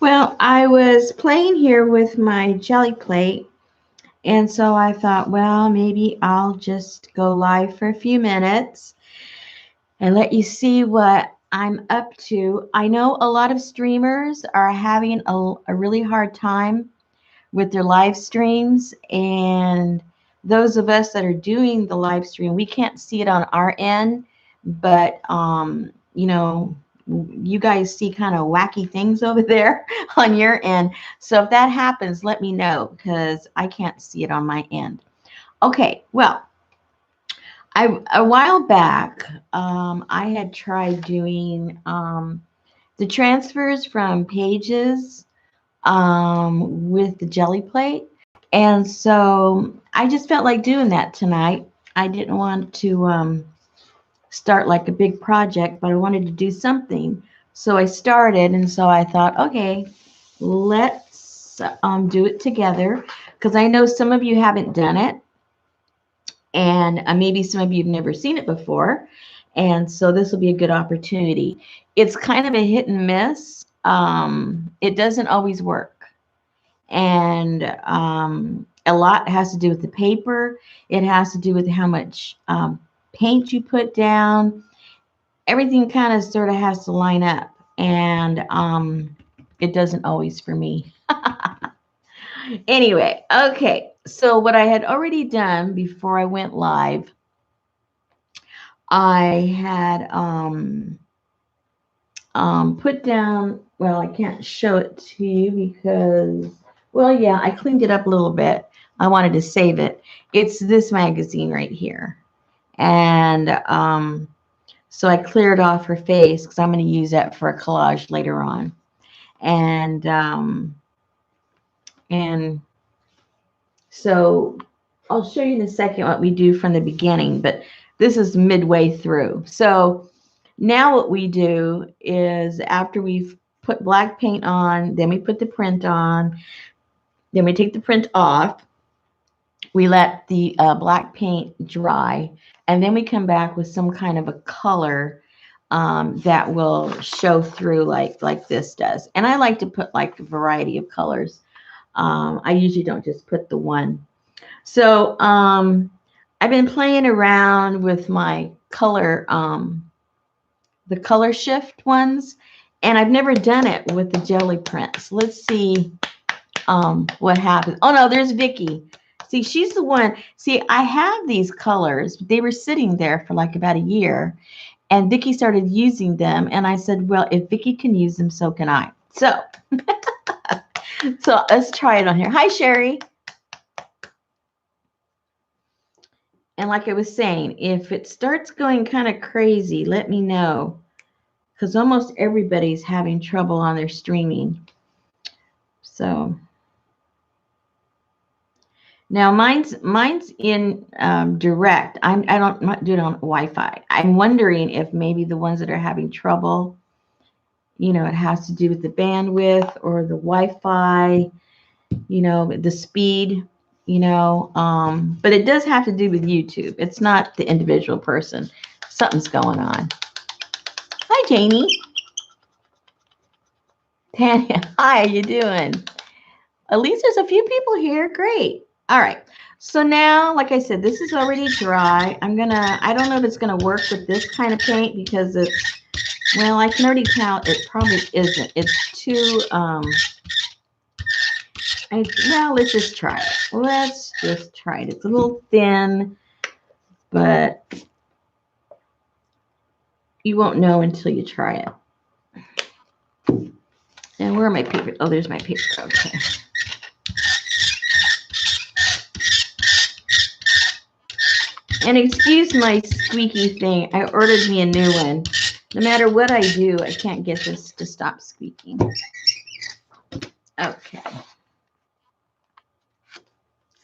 Well, I was playing here with my jelly plate, and so I thought, well, maybe I'll just go live for a few minutes and let you see what I'm up to. I know a lot of streamers are having a really hard time with their live streams, and those of us that are doing the live stream, we can't see it on our end, but you guys see kind of wacky things over there on your end. So if that happens, let me know because I can't see it on my end. Okay, well, a while back, I had tried doing the transfers from pages with the jelly plate. And so I just felt like doing that tonight. I didn't want to start like a big project, but I wanted to do something. So I started, and so I thought, okay, let's do it together because I know some of you haven't done it, and maybe some of you have never seen it before. And so this will be a good opportunity. It's kind of a hit and miss. It doesn't always work. And a lot has to do with the paper. It has to do with how much paint you put down. Everything kind of sort of has to line up. And it doesn't always for me. Anyway, okay. So what I had already done before I went live, I had put down, well, I can't show it to you because, well, yeah, I cleaned it up a little bit. I wanted to save it. It's this magazine right here. And so I cleared off her face because I'm going to use that for a collage later on. And so I'll show you in a second what we do from the beginning, but this is midway through. So now what we do is after we've put black paint on, then we put the print on, then we take the print off, we let the black paint dry, and then we come back with some kind of a color that will show through like this does. And I like to put like a variety of colors. I usually don't just put the one. So I've been playing around with my color, the color shift ones, and I've never done it with the jelly prints. Let's see what happens. Oh no, there's Vicky. See, she's the one. See, I have these colors. They were sitting there for like about a year, and Vicky started using them, and I said, well, if Vicky can use them, so can I. So, so let's try it on here. Hi, Sherry. And like I was saying, if it starts going kind of crazy, let me know, because almost everybody's having trouble on their streaming. So now mine's in direct. I'm not doing it on Wi-Fi. I'm wondering if maybe the ones that are having trouble, you know, it has to do with the bandwidth or the Wi-Fi, you know, the speed, you know, but it does have to do with YouTube. It's not the individual person. Something's going on. Hi, Janie. Tanya, hi, how you doing? At least there's a few people here. Great. All right. So now, like I said, this is already dry. I don't know if it's gonna work with this kind of paint because it's, well, I can already tell it probably isn't. It's too, well, let's just try it. Let's just try it. It's a little thin, but you won't know until you try it. And where are my paper? Oh, there's my paper. Okay. And excuse my squeaky thing. I ordered me a new one. No matter what I do, I can't get this to stop squeaking. Okay.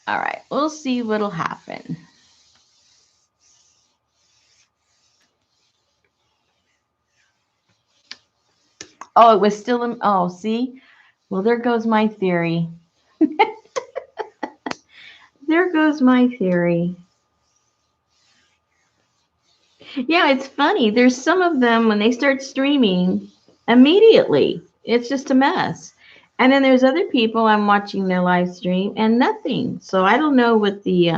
All right. We'll see what'll happen. Oh, it was still in. Oh, see? Well, there goes my theory. There goes my theory. Yeah, it's funny. There's some of them when they start streaming immediately. It's just a mess. And then there's other people I'm watching their live stream and nothing. So I don't know what the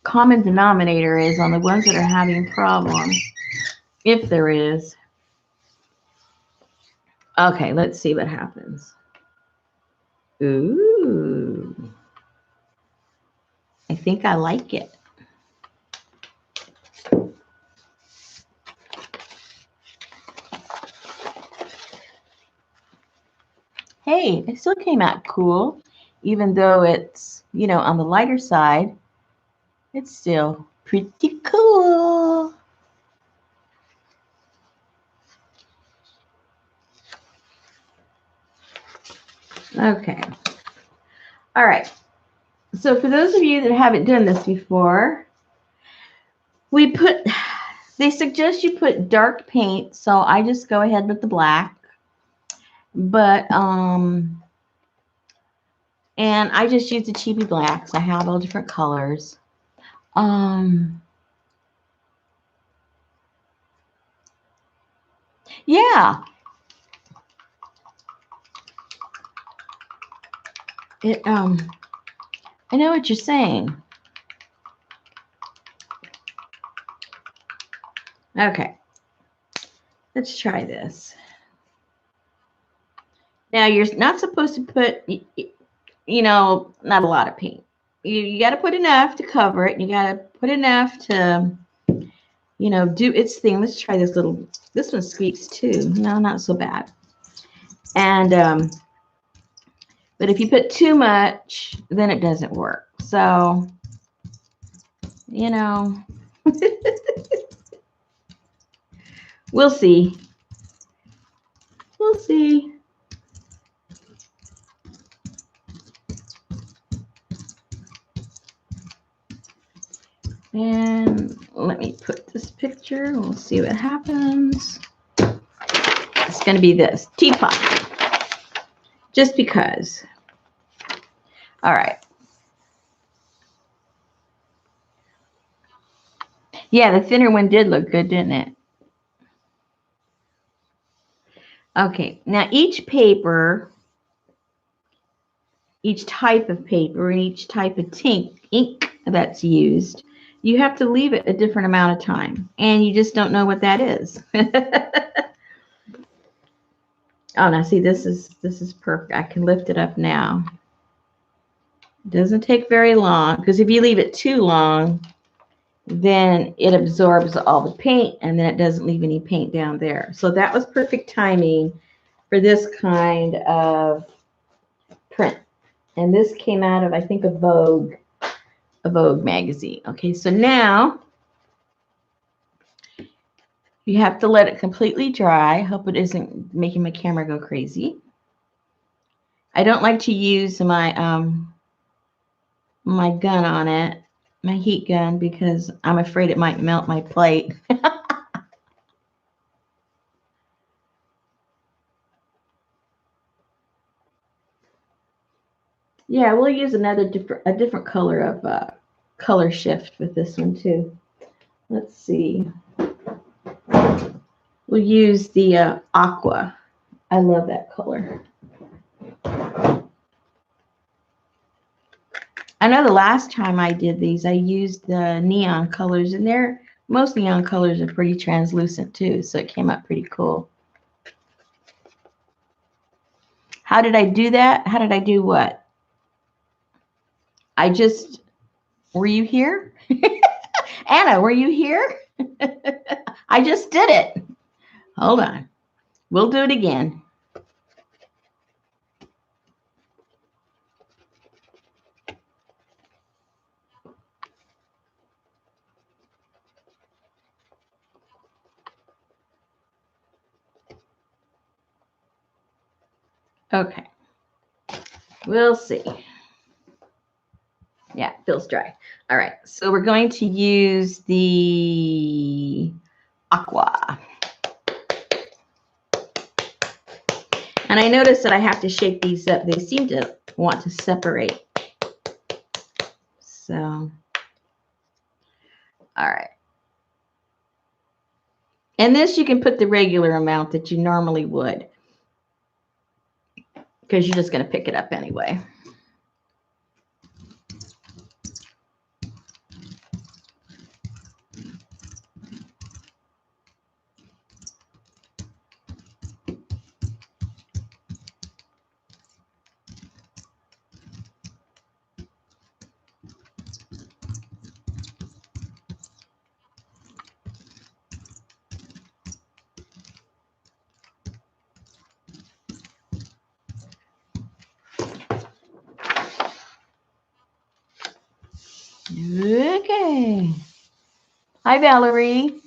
common denominator is on the ones that are having problems, if there is. Okay, let's see what happens. Ooh, I think I like it. Hey, it still came out cool, even though it's, you know, on the lighter side. It's still pretty cool. Okay. All right. So for those of you that haven't done this before, they suggest you put dark paint, so I just go ahead with the black. But and I just use the cheapy blacks. I have all different colors. Yeah. I know what you're saying. Okay. Let's try this. Now you're not supposed to put, you know, not a lot of paint. You got to put enough to cover it. You got to put enough to, you know, do its thing. Let's try this little. This one squeaks too. No, not so bad. And but if you put too much, then it doesn't work. So, you know, we'll see. We'll see. And let me put this picture. We'll see what happens. It's going to be this teapot. Just because. All right. Yeah, the thinner one did look good, didn't it? Okay. Now each paper, each type of paper, and each type of ink that's used, you have to leave it a different amount of time. And you just don't know what that is. Oh, now see, this is perfect. I can lift it up now. It doesn't take very long, because if you leave it too long, then it absorbs all the paint, and then it doesn't leave any paint down there. So that was perfect timing for this kind of print. And this came out of, I think, a Vogue magazine. Okay, so now you have to let it completely dry. Hope it isn't making my camera go crazy. I don't like to use my my gun on it, my heat gun, because I'm afraid it might melt my plate. Yeah, we'll use a different color of color shift with this one too. Let's see. We'll use the aqua. I love that color. I know the last time I did these, I used the neon colors, and most neon colors are pretty translucent too, so it came out pretty cool. How did I do that? How did I do what? Were you here? Anna, were you here? I just did it. Hold on. We'll do it again. Okay. We'll see. Yeah, it feels dry. All right. So we're going to use the aqua. And I noticed that I have to shake these up. They seem to want to separate. So, all right. And this, you can put the regular amount that you normally would. because you're just going to pick it up anyway. Okay. Hi, Valerie.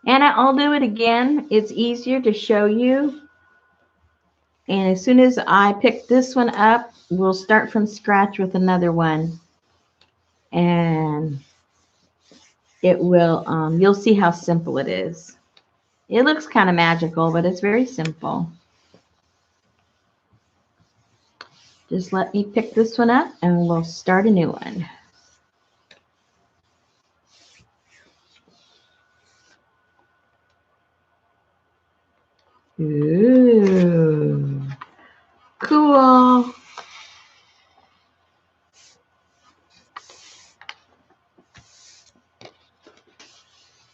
And I'll do it again. It's easier to show you. And as soon as I pick this one up, we'll start from scratch with another one. And it will, you'll see how simple it is. It looks kind of magical, but it's very simple. Just let me pick this one up and we'll start a new one. Ooh, cool.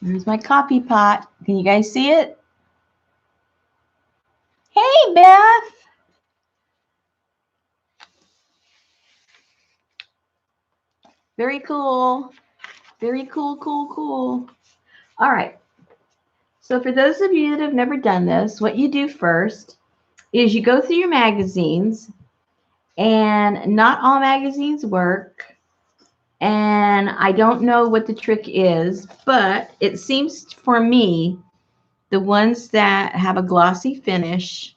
There's my coffee pot. Can you guys see it? Hey, Beth. Very cool. Very cool, cool, cool. All right. So for those of you that have never done this, what you do first is you go through your magazines, and not all magazines work. And I don't know what the trick is, but it seems for me, the ones that have a glossy finish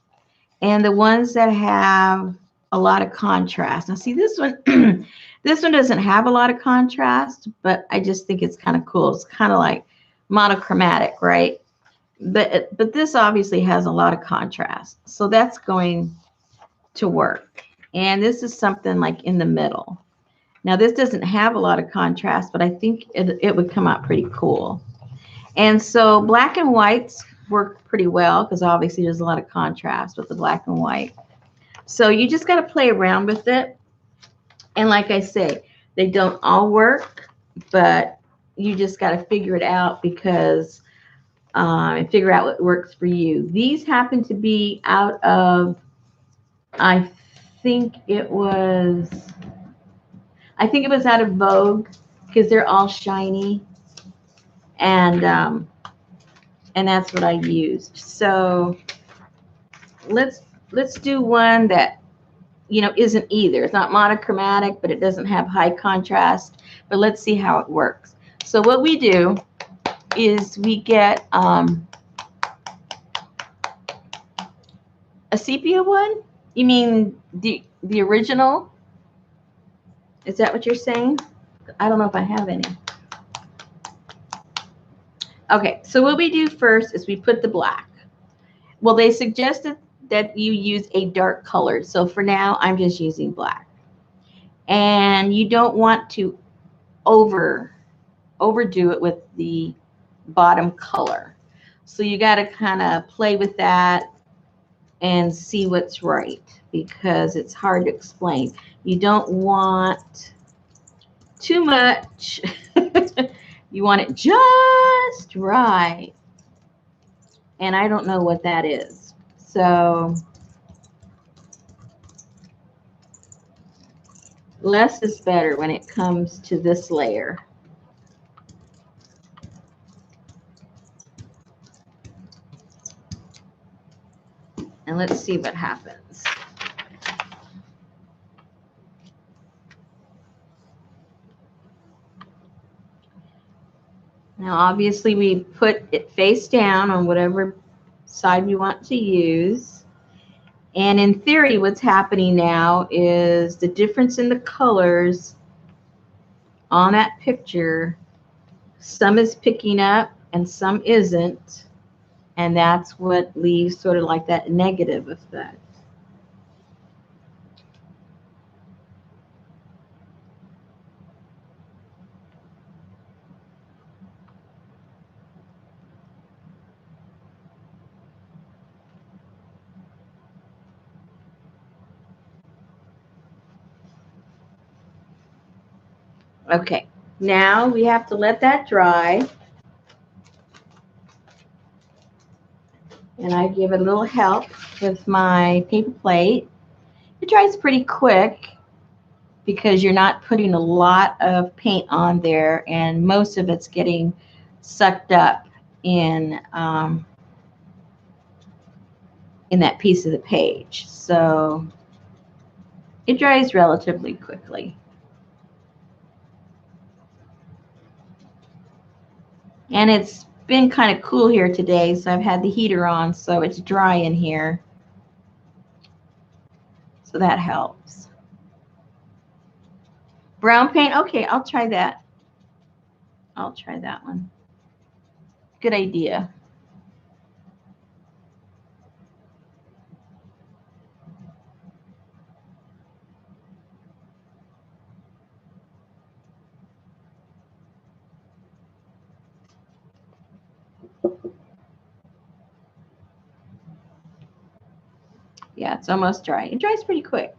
and the ones that have a lot of contrast. Now see this one, this one doesn't have a lot of contrast, but I just think it's kind of cool. It's kind of like monochromatic, right? But this obviously has a lot of contrast. So that's going to work. And this is something like in the middle. Now this doesn't have a lot of contrast, but I think it would come out pretty cool. And so black and whites work pretty well because obviously there's a lot of contrast with the black and white. So you just got to play around with it. And like I say, they don't all work, but you just got to figure it out because and figure out what works for you. These happen to be out of, I think it was out of Vogue because they're all shiny, and that's what I used. So let's do one that isn't either. It's not monochromatic, but it doesn't have high contrast. But let's see how it works. So what we do is we get a sepia one. You mean the original? Is that what you're saying? I don't know if I have any. Okay, so what we do first is we put the black. Well, they suggested that you use a dark color. So for now, I'm just using black. And you don't want to overdo it with the bottom color. So you got to kind of play with that and see what's right because it's hard to explain. You don't want too much. You want it just right. And I don't know what that is. So less is better when it comes to this layer. And let's see what happens. Now, obviously, we put it face down on whatever side we want to use. And in theory, what's happening now is the difference in the colors on that picture, some is picking up and some isn't. And that's what leaves sort of like that negative effect. Okay, now we have to let that dry. And I give it a little help with my paper plate. It dries pretty quick because you're not putting a lot of paint on there, and most of it's getting sucked up in that piece of the page. So it dries relatively quickly. And it's been kind of cool here today, so I've had the heater on, so it's dry in here. So that helps. Brown paint, okay, I'll try that. I'll try that one. Good idea. Yeah, it's almost dry. It dries pretty quick.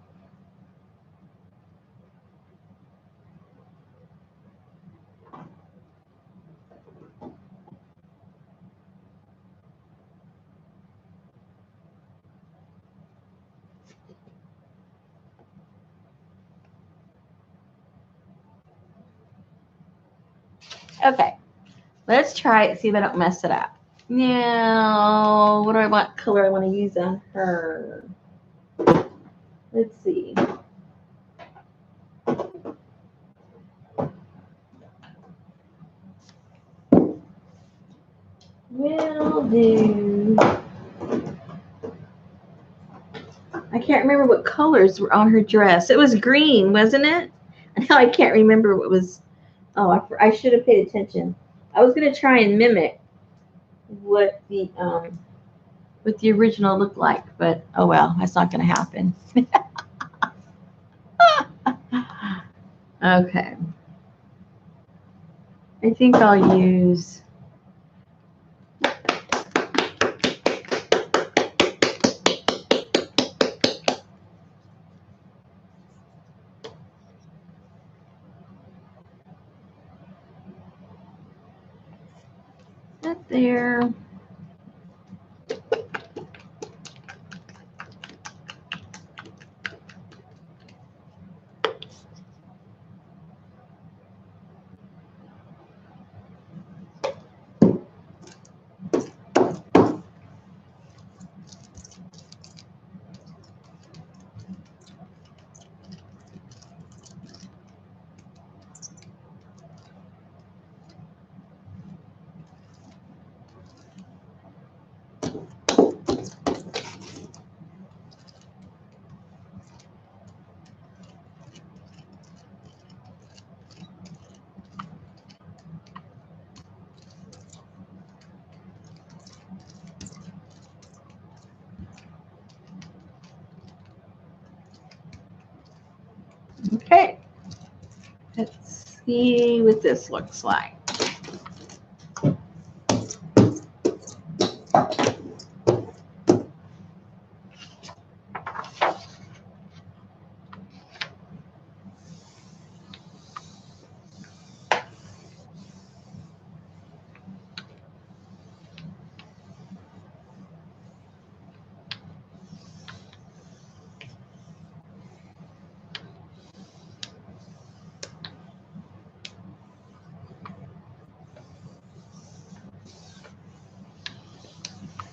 Okay, let's try it, see if I don't mess it up. Now, what do I want color I want to use on her? Let's see. Will do. I can't remember what colors were on her dress. It was green, wasn't it? Now I can't remember what was. Oh, I should have paid attention. I was going to try and mimic what the original looked like, but oh well, that's not going to happen. Okay. I think I'll use that there. Okay. Let's see what this looks like.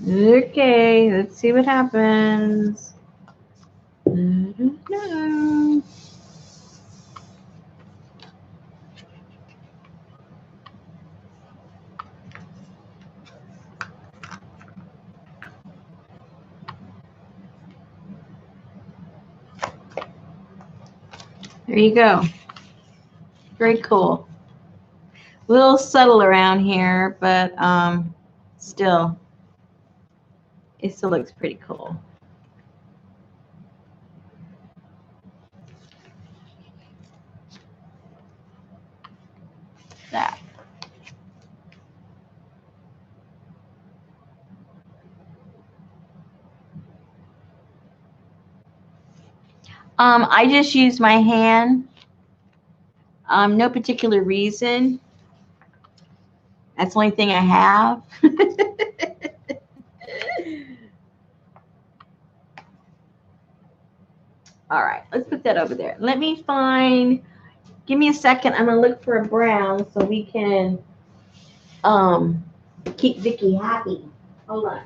Okay, let's see what happens. There you go. Very cool. A little subtle around here, but still It still looks pretty cool. That. I just use my hand. No particular reason. That's the only thing I have. All right, let's put that over there. Let me find, give me a second. I'm going to look for a brown so we can keep Vicky happy. Hold on.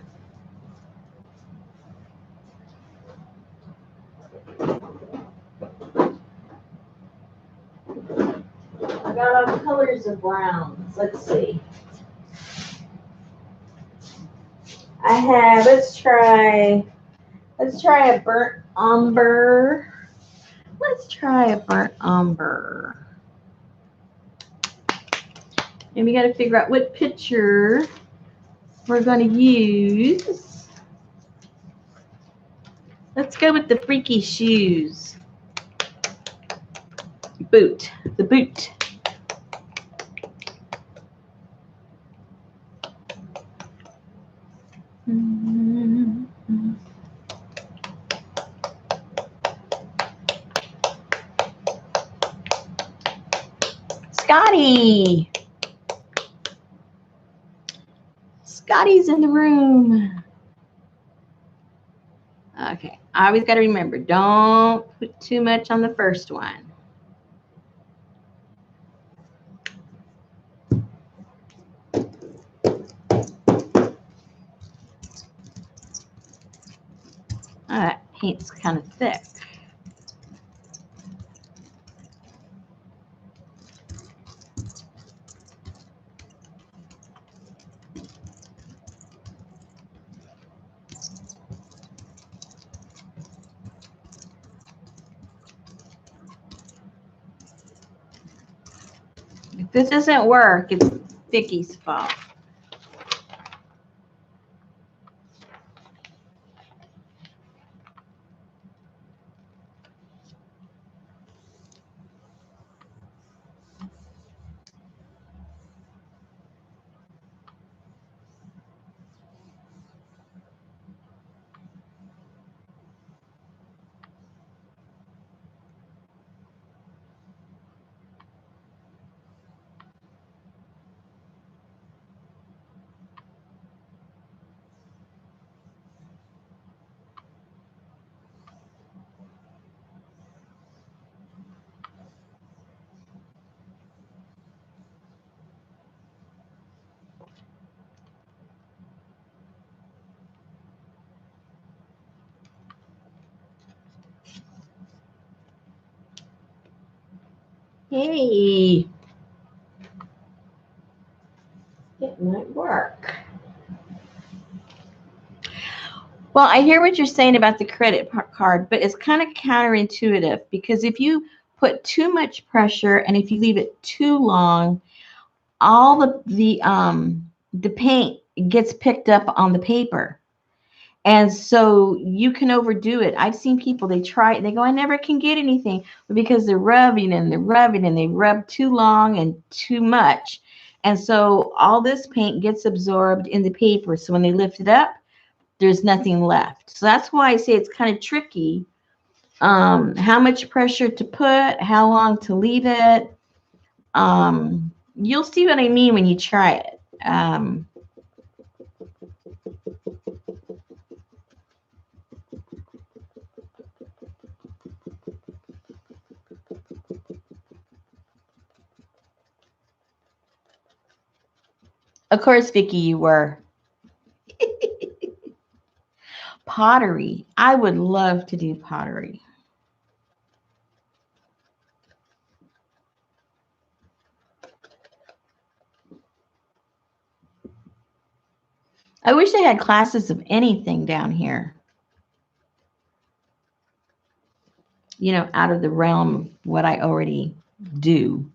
I got all colors of browns. Let's see. I have, let's try a burnt umber. Let's try a burnt umber. And we got to figure out what picture we're going to use. Let's go with the freaky shoes. Boot. The boot. Scotty. Scotty's in the room. Okay, I always got to remember, don't put too much on the first one. Oh, that paint's kind of thick. If this doesn't work, it's Vicky's fault. Hey, it might work. Well, I hear what you're saying about the credit card, but it's kind of counterintuitive because if you put too much pressure and if you leave it too long, all the paint gets picked up on the paper. And so you can overdo it. I've seen people, they try it, they go, I never can get anything, but because they're rubbing and they're rubbing and they rub too long and too much. And so all this paint gets absorbed in the paper. So when they lift it up, there's nothing left. So that's why I say it's kind of tricky. How much pressure to put, how long to leave it. You'll see what I mean when you try it. Of course, Vicky, you were. Pottery. I would love to do pottery. I wish they had classes of anything down here. You know, out of the realm of what I already do.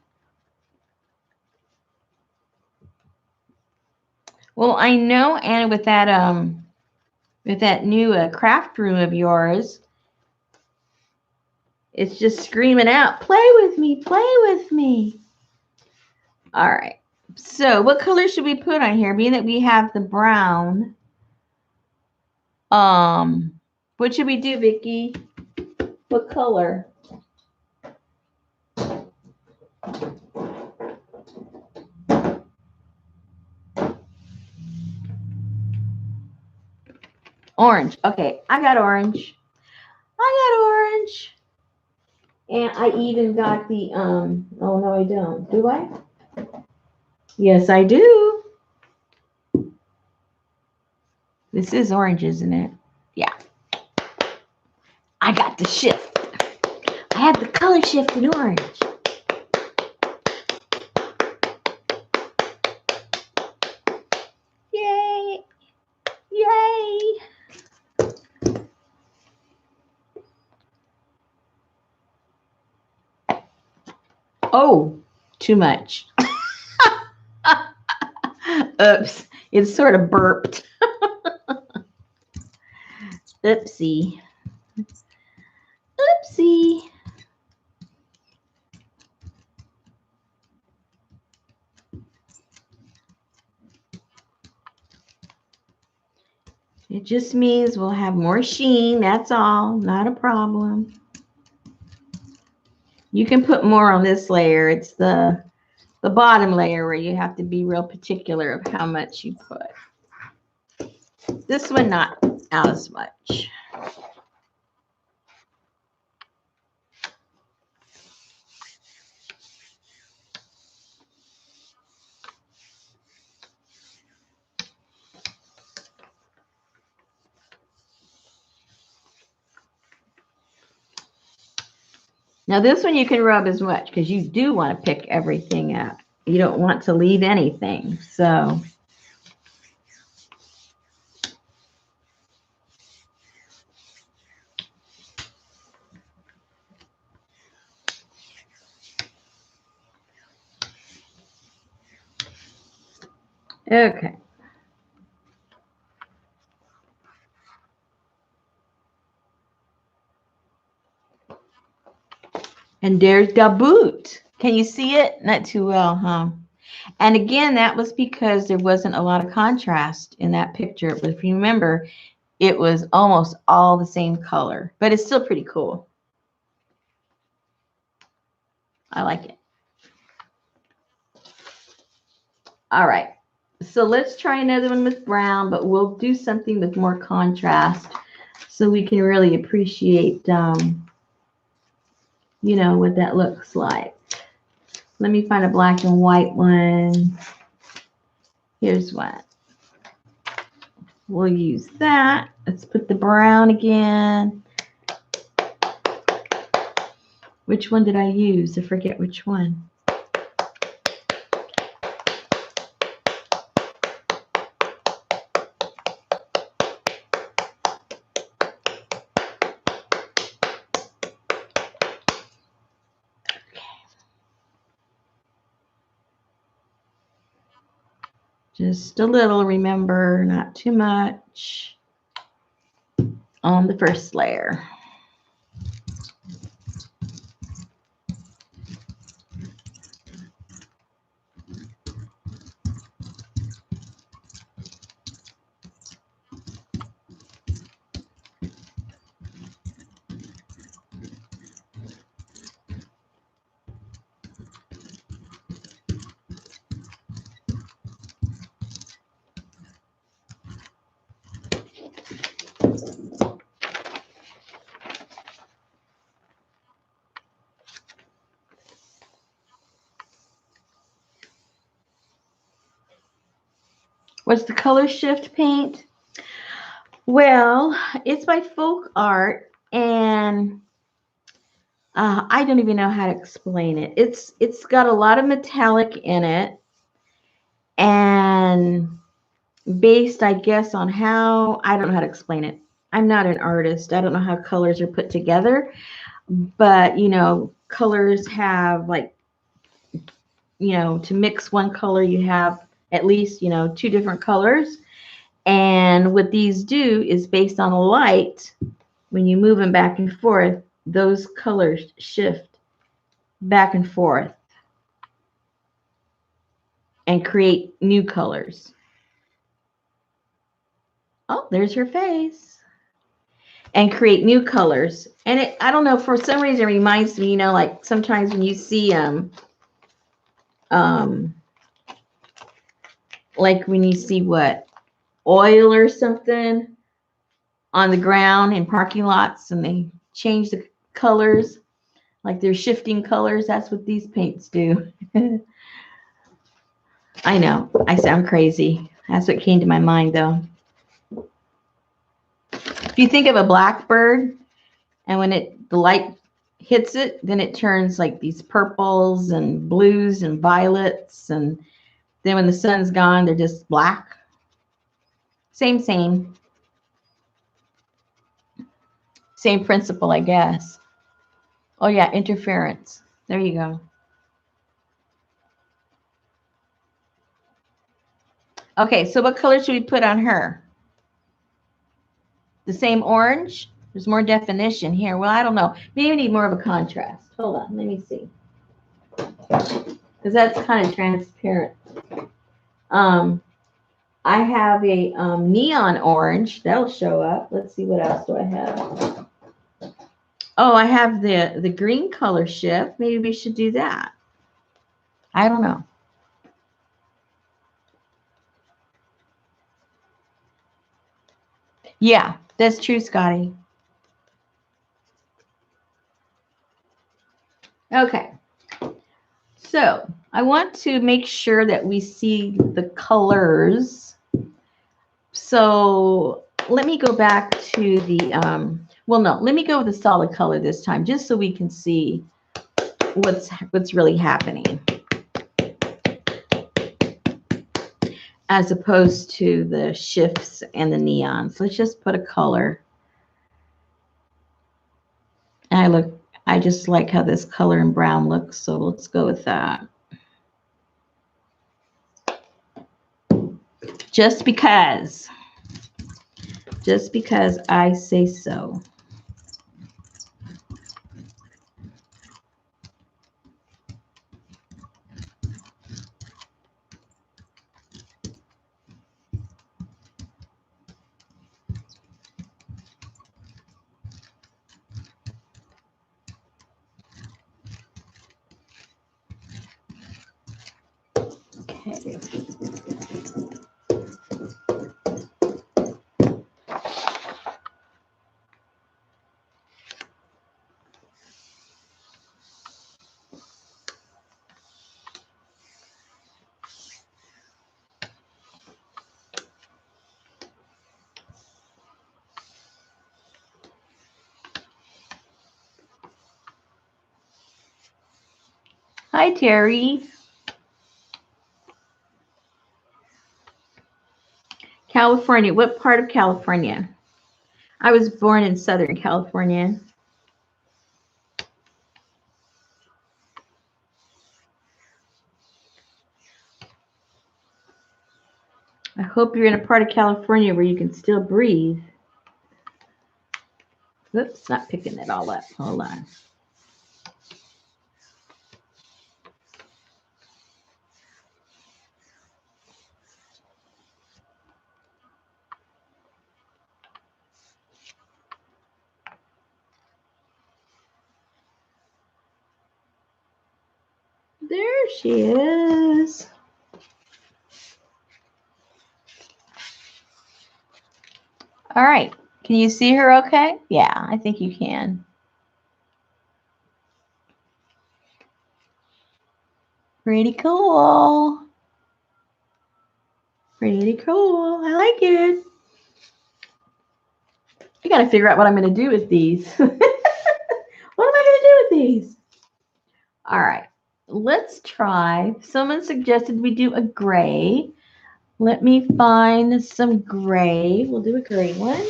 Well, I know, Anna, with that with that new craft room of yours. It's just screaming out, play with me, play with me. All right. So what color should we put on here? Being that we have the brown. What should we do, Vicky? What color? Orange. Okay, I got orange. I got orange. And I even got the, oh no, I don't. Do I? Yes, I do. This is orange, isn't it? Yeah. I got the shift. I have the color shift in orange. Yay. Yay. Oh, too much. Oops. It sort of burped. Oopsie. Oopsie. It just means we'll have more sheen. That's all. Not a problem. You can put more on this layer. It's the bottom layer where you have to be real particular of how much you put. This one, not as much. Now this one you can rub as much because you do want to pick everything up. You don't want to leave anything. So okay. And there's the boot. Can you see it? Not too well, huh? And again, that was because there wasn't a lot of contrast in that picture. But if you remember, it was almost all the same color. But it's still pretty cool. I like it. All right. So let's try another one with brown, but we'll do something with more contrast so we can really appreciate, you know, what that looks like. Let me find a black and white one. Here's one. We'll use that. Let's put the brown again. Which one did I use? I forget which one. Just a little, remember, not too much on the first layer. What's the color shift paint? Well, it's by Folk Art, and I don't even know how to explain it. It's got a lot of metallic in it, and based, I guess, on how, I don't know how to explain it. I'm not an artist. I don't know how colors are put together, but you know, colors have, like, you know, to mix one color, you have at least, you know, two different colors. And what these do is based on the light, when you move them back and forth, those colors shift back and forth and create new colors. Oh, there's her face. And create new colors. And it, I don't know, for some reason it reminds me, you know, like sometimes when you see like when you see what, oil or something on the ground in parking lots and they change the colors, like they're shifting colors. That's what these paints do. I know, I sound crazy. That's what came to my mind though. If you think of a blackbird and when the light hits it, then it turns like these purples and blues and violets, and then when the sun's gone, they're just black. Same principle, I guess. Oh yeah, interference. There you go. Okay, so what color should we put on her? The same orange? There's more definition here. Well, I don't know. Maybe we need more of a contrast. Hold on, let me see. Because that's kind of transparent. I have a neon orange. That'll show up. Let's see, what else do I have? Oh, I have the green color shift. Maybe we should do that. I don't know. Yeah, that's true, Scotty. Okay. So I want to make sure that we see the colors. So let me go back to the, well, no, let me go with the solid color this time, just so we can see what's really happening, as opposed to the shifts and the neons. Let's just put a color. And I just like how this color in brown looks, so let's go with that. Just because I say so. Okay. Hi, Terry. California. What part of California? I was born in Southern California. I hope you're in a part of California where you can still breathe. Oops, not picking it all up. Hold on. There she is. All right. Can you see her okay? Yeah, I think you can. Pretty cool. Pretty cool. I like it. I got to figure out what I'm going to do with these. What am I going to do with these? All right. Let's try. Someone suggested we do a gray. Let me find some gray. We'll do a gray one.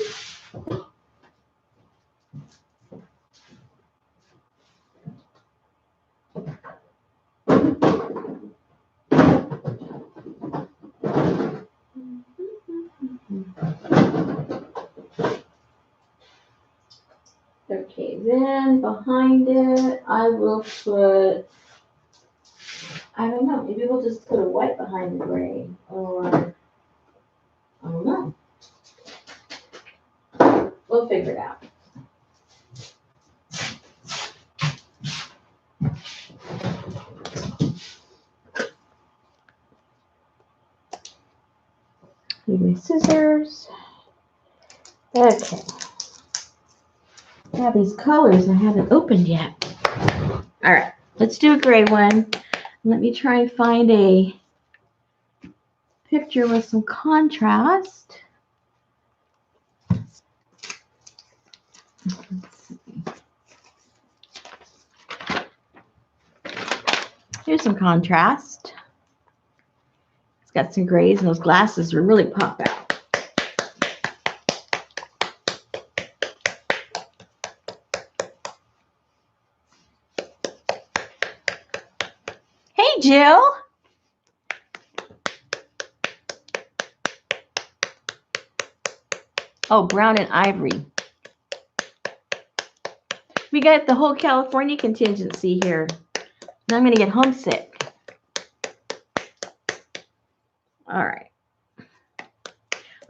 Okay, then behind it, I will put, I don't know, maybe we'll just put a white behind the gray, or, I don't know. We'll figure it out. Need my scissors. Okay. Now these colors I haven't opened yet. All right, let's do a gray one. Let me try and find a picture with some contrast. Here's some contrast. It's got some grays, and those glasses will really pop out. Hey, Jill. Oh, brown and ivory. We got the whole California contingency here. And I'm going to get homesick. All right.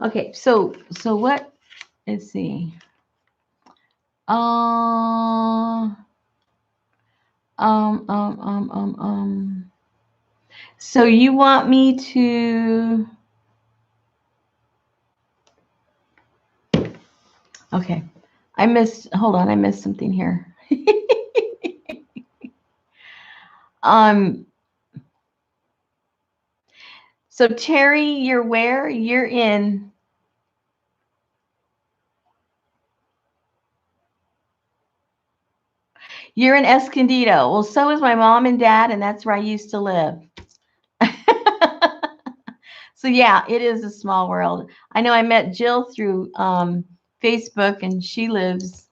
Okay, so what? Let's see. So you want me to? Okay, hold on, I missed something here. So Terry, you're where? You're in. You're in Escondido. Well, so is my mom and dad, and that's where I used to live. So yeah, it is a small world. I know I met Jill through Facebook, and she lives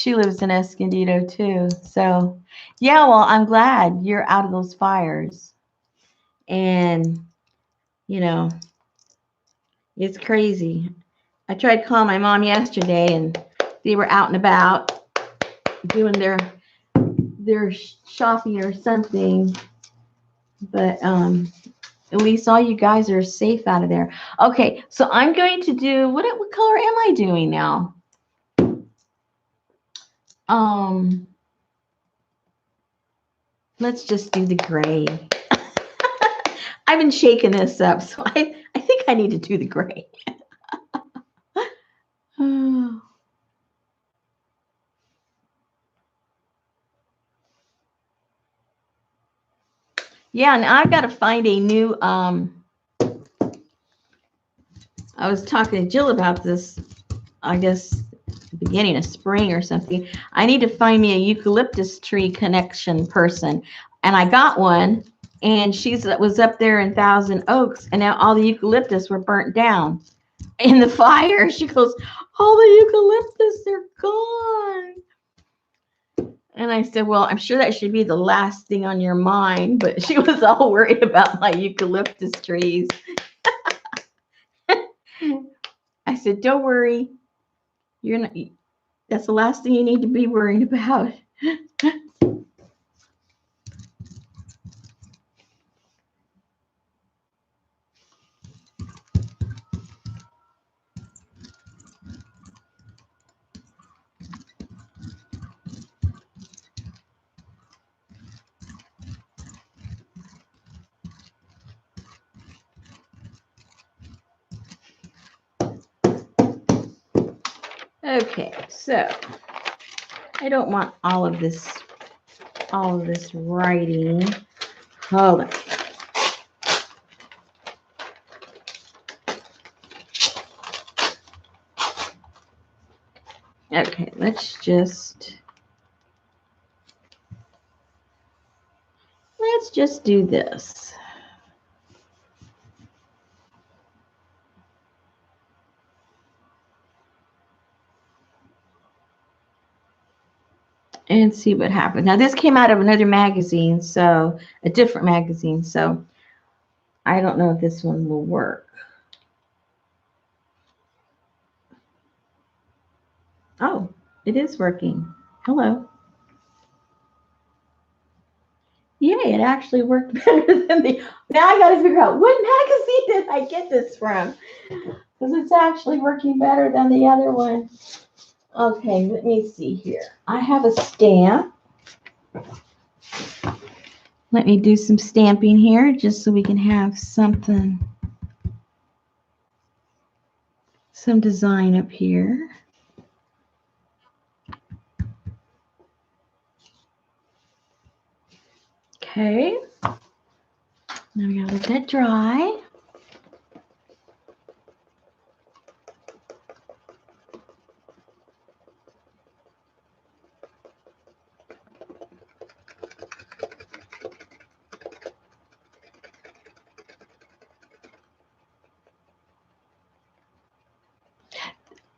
in Escondido too. So yeah, well, I'm glad you're out of those fires. And you know, it's crazy. I tried calling my mom yesterday, and they were out and about doing their shopping or something. But at least all you guys are safe out of there. Okay, so I'm going to do, what color am I doing now? Let's just do the gray. I've been shaking this up, so I think I need to do the gray. Yeah, and I've got to find a new, I was talking to Jill about this, I guess, the beginning of spring or something. I need to find me a eucalyptus tree connection person. And I got one, and was up there in Thousand Oaks, and now all the eucalyptus were burnt down in the fire. She goes, all the eucalyptus, they're gone. And I said, well, I'm sure that should be the last thing on your mind. But she was all worried about my eucalyptus trees. I said, don't worry. You're not, that's the last thing you need to be worried about. Okay, so I don't want all of this writing. Hold on. Okay, let's just do this. And see what happens. Now, this came out of another magazine, so a different magazine, so I don't know if this one will work. Oh, It is working. Hello. Yeah, it actually worked better than the. Now I got to figure out what magazine did I get this from, because it's actually working better than the other one. Okay, let me see here. I have a stamp. Let me do some stamping here just so we can have something, some design up here. Okay. Now we gotta let that dry.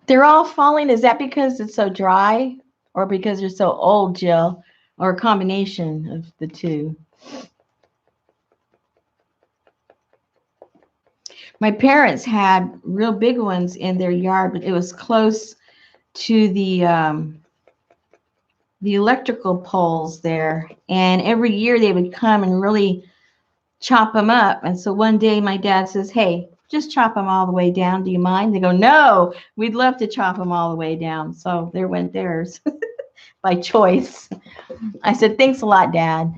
They're all falling. Is that because it's so dry or because they're so old, Jill? Or a combination of the two? My parents had real big ones in their yard, but it was close to the electrical poles there. And every year they would come and really chop them up. And so one day my dad says, hey, just chop them all the way down. Do you mind? They go, no, we'd love to chop them all the way down. So there went theirs by choice. I said, thanks a lot, Dad.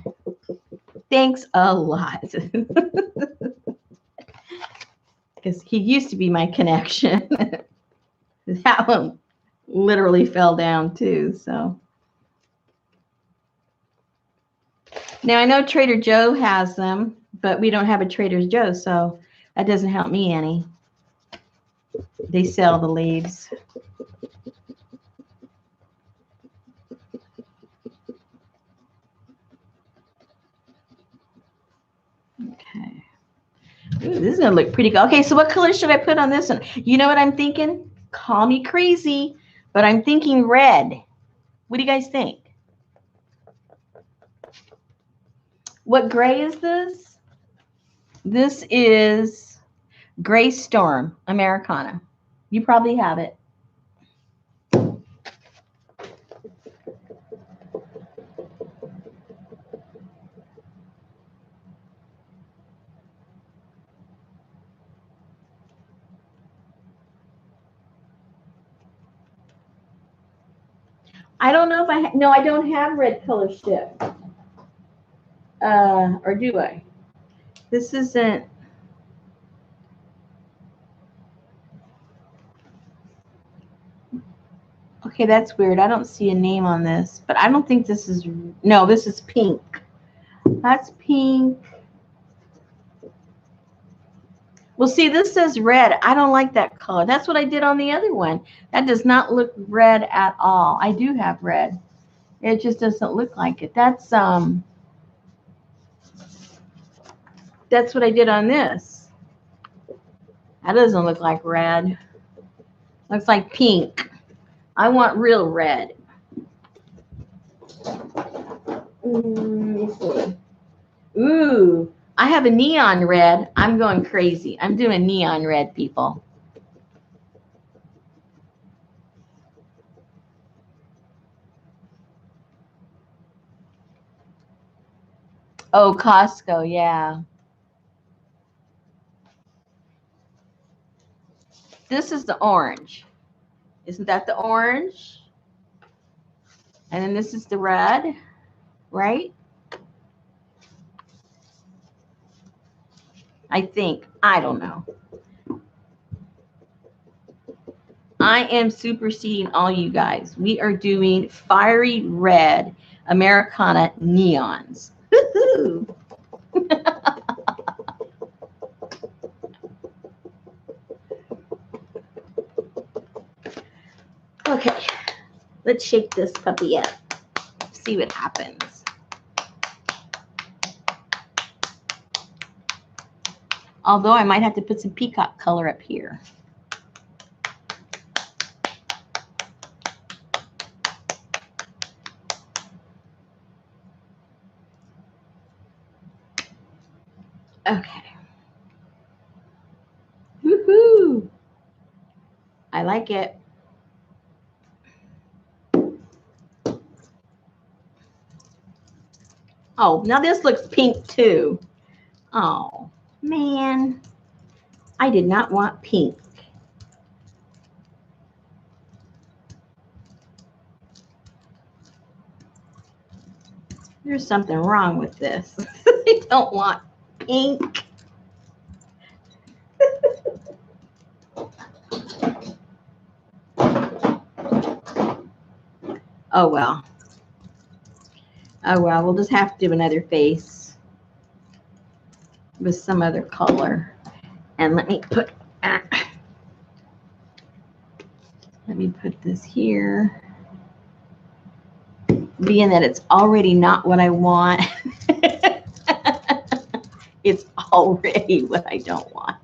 Thanks a lot. Because he used to be my connection. That one literally fell down too. So now I know Trader Joe has them, but we don't have a Trader Joe, so that doesn't help me any. They sell the leaves. Okay. Ooh, this is gonna look pretty good. Okay, so what color should I put on this one? You know what I'm thinking? Call me crazy, but I'm thinking red. What do you guys think? What gray is this? This is Gray Storm Americana. You probably have it. I don't know if I no, I don't have red color shift. Or do I? This isn't. Okay, that's weird. I don't see a name on this, but I don't think this is. No, this is pink. That's pink. Well, see, this says red. I don't like that color. That's what I did on the other one. That does not look red at all. I do have red. It just doesn't look like it. That's what I did on this. That doesn't look like red. Looks like pink. I want real red. Ooh, I have a neon red. I'm going crazy. I'm doing neon red, people. Oh, Costco, yeah. This is the orange. Isn't that the orange? And then this is the red, right? I think. I don't know. I am superseding all you guys. We are doing fiery red Americana neons. Woohoo! Okay, let's shake this puppy up. See what happens. Although I might have to put some peacock color up here. Okay. Woohoo! I like it. Oh, now this looks pink too. Oh, man. I did not want pink. There's something wrong with this. I don't want pink. Oh, well. Oh, well, we'll just have to do another face with some other color. And let me put this here. Being that it's already not what I want. It's already what I don't want.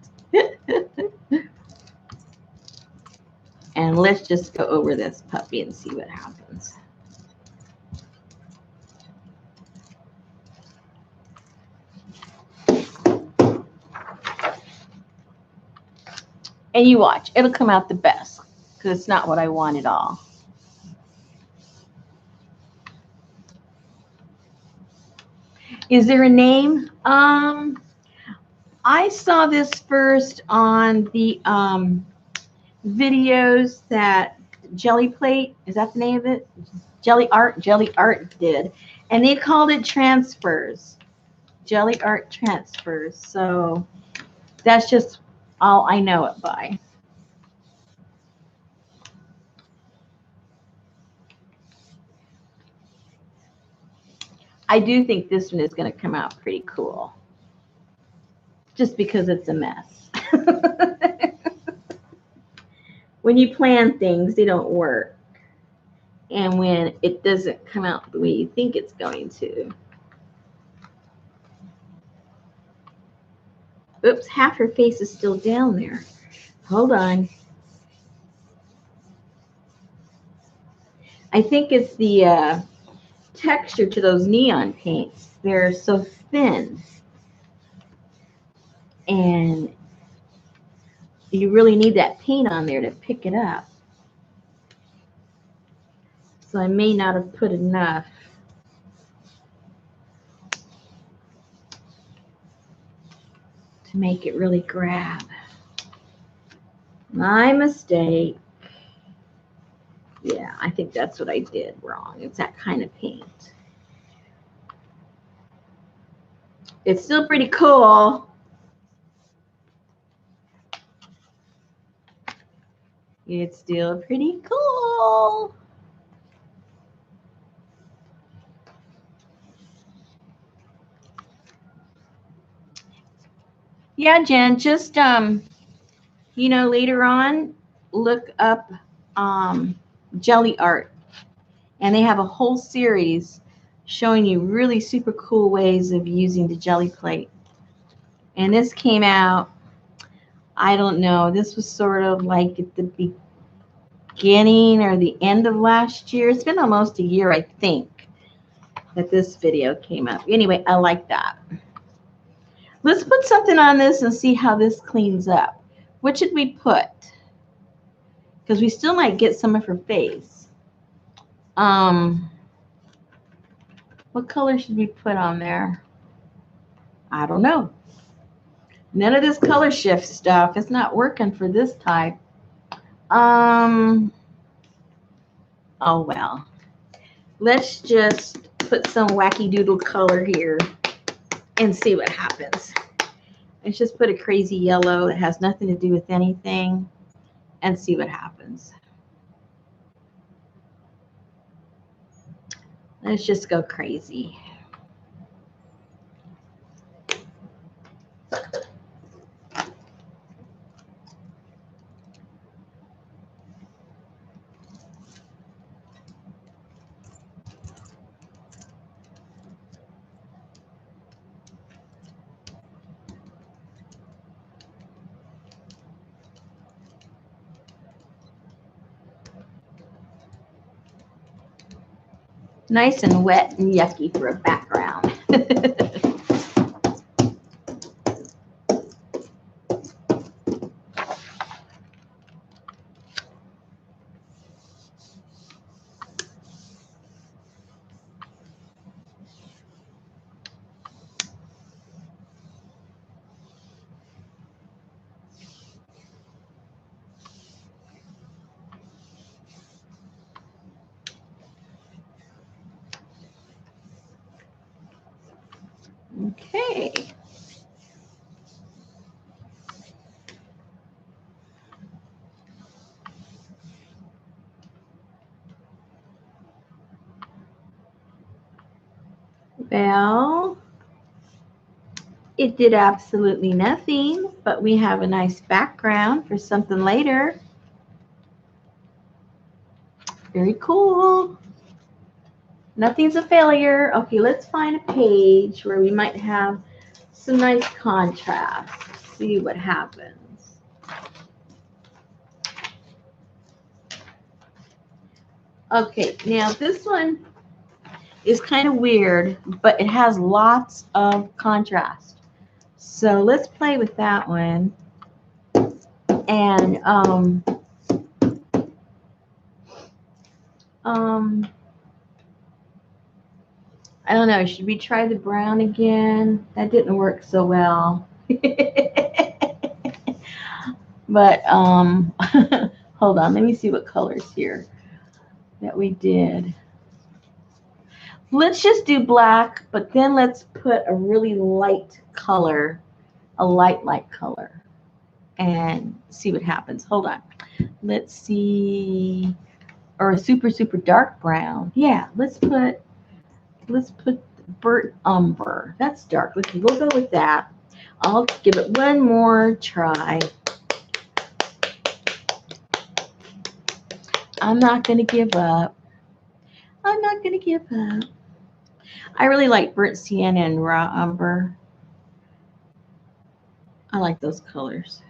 And let's just go over this puppy and see what happens. And you watch, it'll come out the best because it's not what I want at all. Is there a name? I saw this first on the videos that Jelly Plate, is that the name of it? Jelly Art did. And they called it transfers. Jelly Art transfers. So that's just all I know it by. I do think this one is going to come out pretty cool. Just because it's a mess. When you plan things, they don't work. And when it doesn't come out the way you think it's going to. Oops, half her face is still down there. Hold on. I think it's the texture to those neon paints. They're so thin. And you really need that paint on there to pick it up. So I may not have put enough. To make it really grab. My mistake. Yeah, I think that's what I did wrong. It's that kind of paint. It's still pretty cool. It's still pretty cool. Yeah, Jen, just you know, later on, look up Jelly Art. And they have a whole series showing you really super cool ways of using the Jelly Plate. And this came out, I don't know, this was sort of like at the beginning or the end of last year. It's been almost a year, I think, that this video came up. Anyway, I like that. Let's put something on this and see how this cleans up. What should we put? Because we still might get some of her face. What color should we put on there? I don't know. None of this color shift stuff is not working for this type. Oh well. Let's just put some wacky doodle color here and see what happens. Let's just put a crazy yellow that has nothing to do with anything and see what happens. Let's just go crazy. Nice and wet and yucky for a background. Okay. Well, it did absolutely nothing, but we have a nice background for something later. Very cool. Nothing's a failure. Okay, let's find a page where we might have some nice contrast. See what happens. Okay, now this one is kind of weird, but it has lots of contrast. So let's play with that one. And I don't know, should we try the brown again? That didn't work so well. But hold on, let me see what colors here that we did. Let's just do black, but then let's put a really light color, a light color, and see what happens. Hold on. Let's see, or a super dark brown. Yeah, let's put burnt umber. That's dark. Okay, we'll go with that. I'll give it one more try. I'm not going to give up. I'm not going to give up. I really like burnt sienna and raw umber. I like those colors.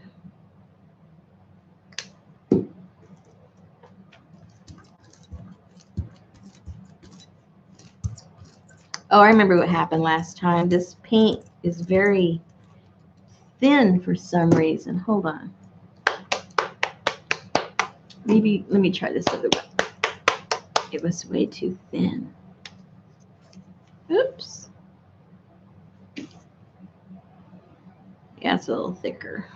Oh, I remember what happened last time. This paint is very thin for some reason. Hold on. Maybe, let me try this other one. It was way too thin. Oops. Yeah, it's a little thicker.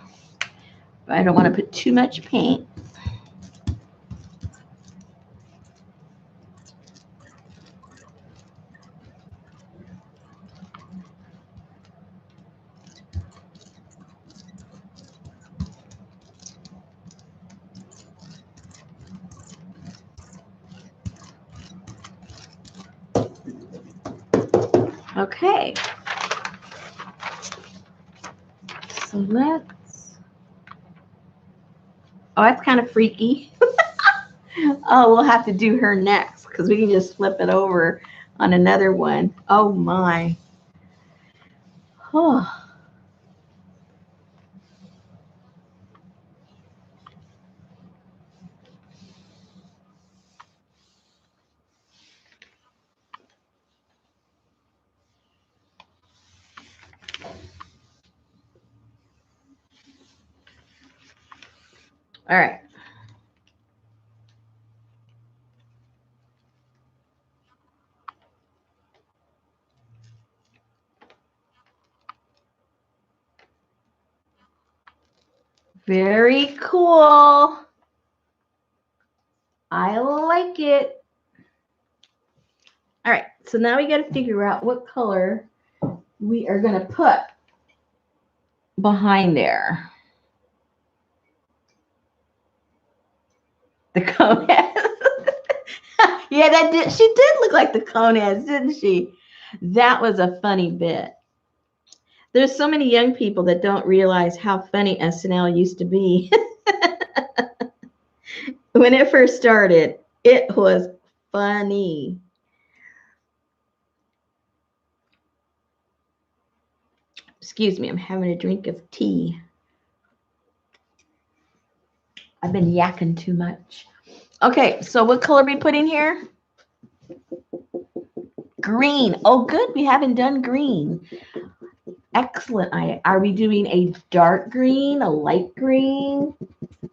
But I don't want to put too much paint. Okay. So let's, oh, that's kind of freaky. Oh, we'll have to do her next because we can just flip it over on another one. Oh my. Oh. All right. Very cool. I like it. All right, so now we got to figure out what color we are going to put behind there. The cone heads. Yeah, that did. She did look like the cone heads, didn't she? That was a funny bit. There's so many young people that don't realize how funny SNL used to be. When it first started, it was funny. Excuse me, I'm having a drink of tea. I've been yakking too much. Okay, so what color are we putting here? Green. Oh, good. We haven't done green. Excellent. Are we doing a dark green, a light green?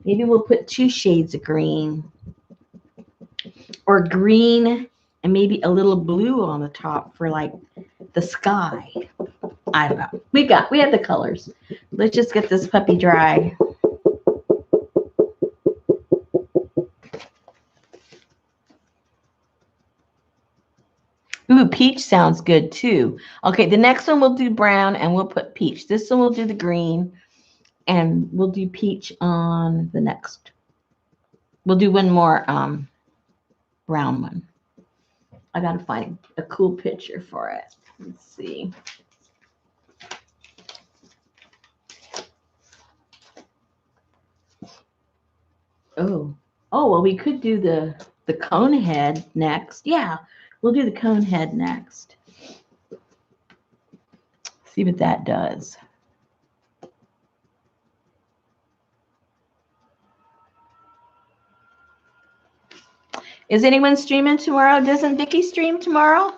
Maybe we'll put 2 shades of green. Or green and maybe a little blue on the top for like the sky. I don't know. We have the colors. Let's just get this puppy dry. Ooh, Ooh, peach sounds good too. Okay, the next one we'll do brown and we'll put peach. This one we'll do the green and we'll do peach on the next. We'll do one more brown one. I gotta find a cool picture for it. Let's see. Oh, well, we could do the cone head next. Yeah, we'll do the cone head next. See what that does. Is anyone streaming tomorrow? Doesn't Vicky stream tomorrow?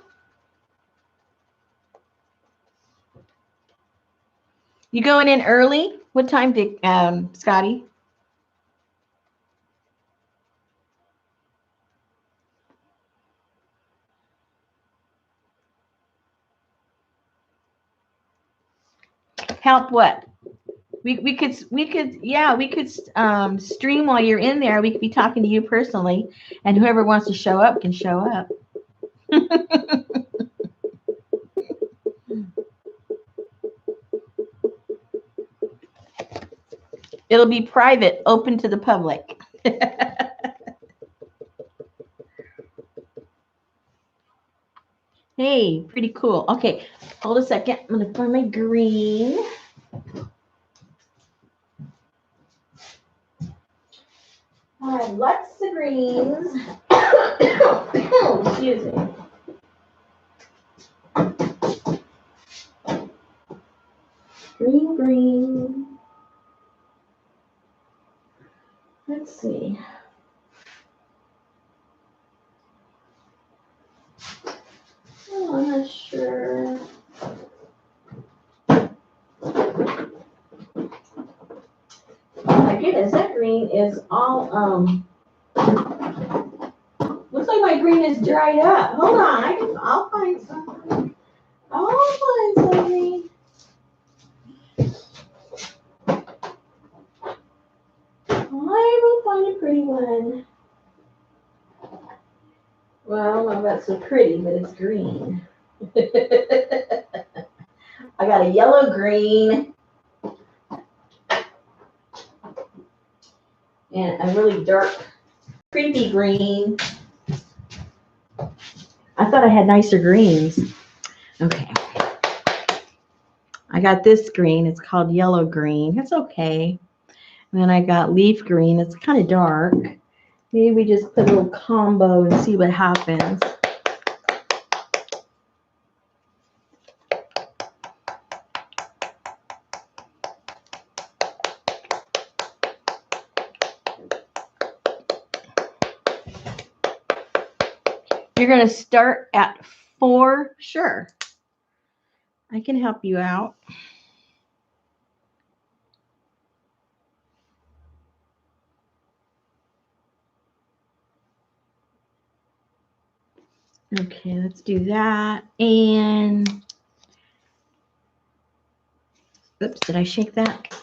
You going in early? What time, Vic, Scotty? Help what? We could stream while you're in there. We could be talking to you personally, and whoever wants to show up can show up. It'll be private, open to the public. Hey, pretty cool. Okay, hold a second. I'm gonna find my green. I have lots of greens. Excuse me. Green. Let's see. Oh, I'm not sure. Oh my goodness, that green is all looks like my green is dried up. Hold on, I'll find some. I'll find some green. I will find a pretty one. Well, I don't know if that's so pretty, but it's green. I got a yellow green and a really dark, creepy green. I thought I had nicer greens. Okay. I got this green. It's called yellow green. It's okay. And then I got leaf green. It's kind of dark. Maybe we just put a little combo and see what happens. You're going to start at 4? Sure. I can help you out. Okay, let's do that. And oops, did I shake that?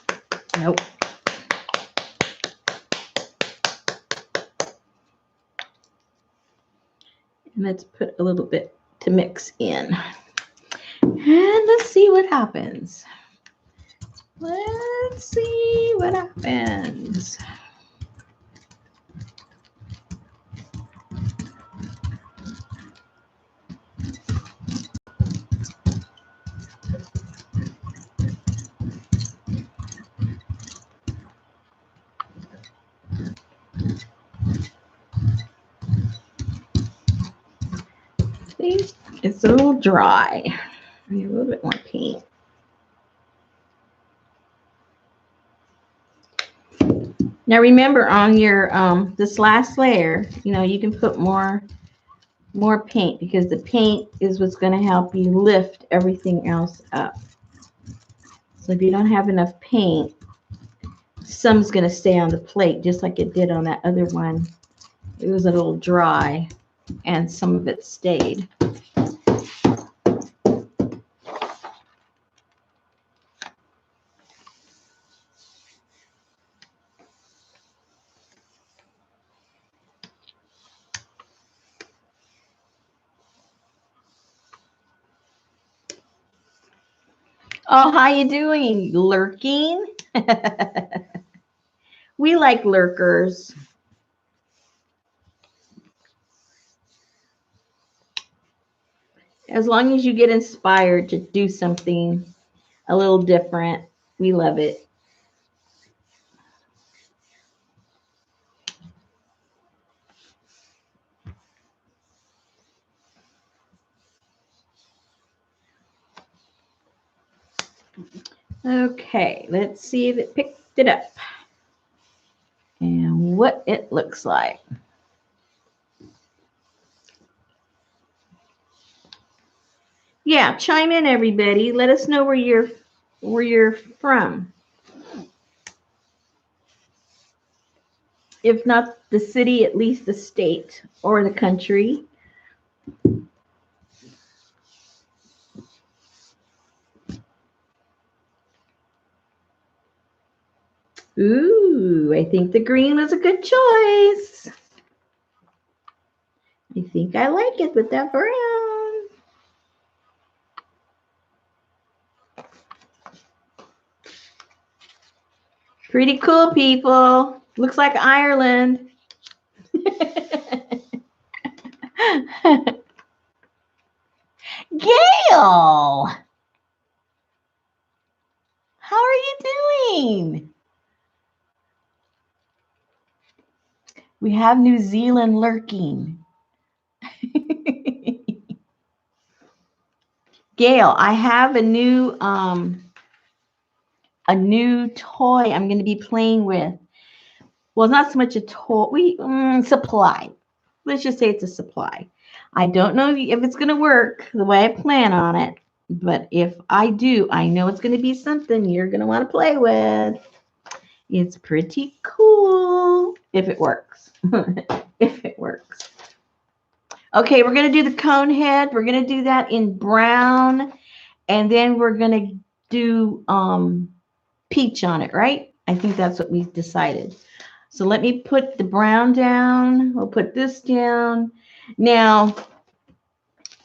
Nope. And let's put a little bit to mix in. And let's see what happens. Let's see what happens. See, it's a little dry. I need a little bit more paint. Now remember, on your this last layer, you can put more paint, because the paint is what's going to help you lift everything else up. So if you don't have enough paint, some's going to stay on the plate just like it did on that other one. It was a little dry and some of it stayed. Oh, how you doing? Lurking? We like lurkers. As long as you get inspired to do something a little different, we love it. Okay, let's see if it picked it up and what it looks like. Yeah, chime in, everybody. Let us know where you're from. If not the city, at least the state or the country. Ooh, I think the green was a good choice. I think I like it with that brown. Pretty cool, people. Looks like Ireland. Gail, how are you doing? We have New Zealand lurking. Gail, I have a new toy I'm going to be playing with. Well, not so much a toy, supply. Let's just say it's a supply. I don't know if it's going to work the way I plan on it, but if I do, I know it's going to be something you're going to want to play with. It's pretty cool if it works. If it works. Okay, we're going to do the cone head. We're going to do that in brown, and then we're going to do peach on it, right? I think that's what we decided. So let me put the brown down. We'll put this down. Now,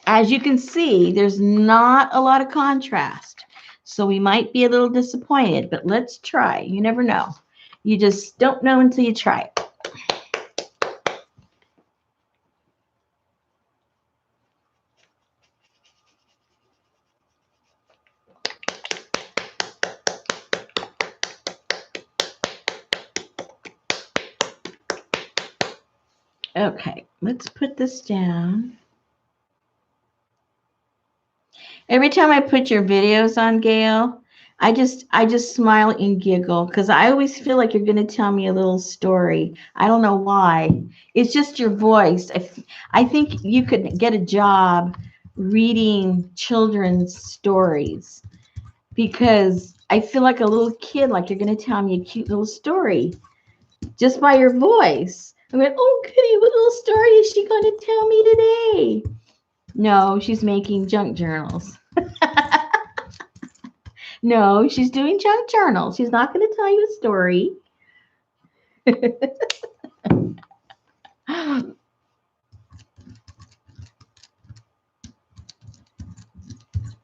as you can see, there's not a lot of contrast. So we might be a little disappointed, but let's try. You never know. You just don't know until you try it. Okay, let's put this down. Every time I put your videos on, Gail, I just smile and giggle because I always feel like you're going to tell me a little story. I don't know why. It's just your voice. I think you could get a job reading children's stories because I feel like a little kid, like you're going to tell me a cute little story just by your voice. I went, oh, goody, what little story is she going to tell me today? No, she's making junk journals. No, she's doing junk journals. She's not going to tell you a story.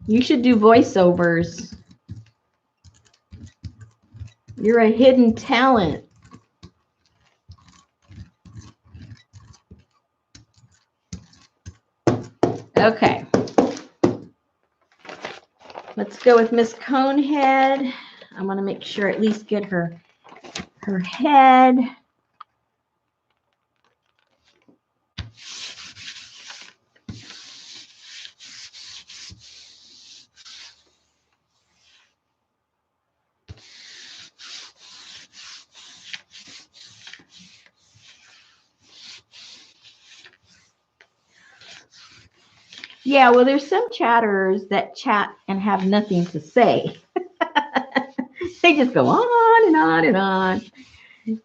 You should do voiceovers. You're a hidden talent. Okay. Let's go with Miss Conehead. I want to make sure at least get her head. Yeah, well, there's some chatters that chat and have nothing to say. They just go on and on and on.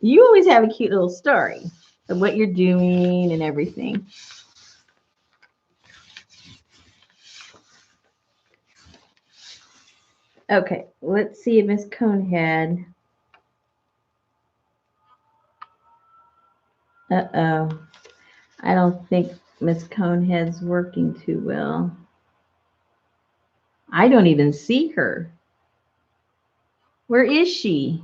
You always have a cute little story of what you're doing and everything. Okay, let's see if Miss Conehead. Uh-oh. I don't think Miss Conehead's working too well. I don't even see her. Where is she?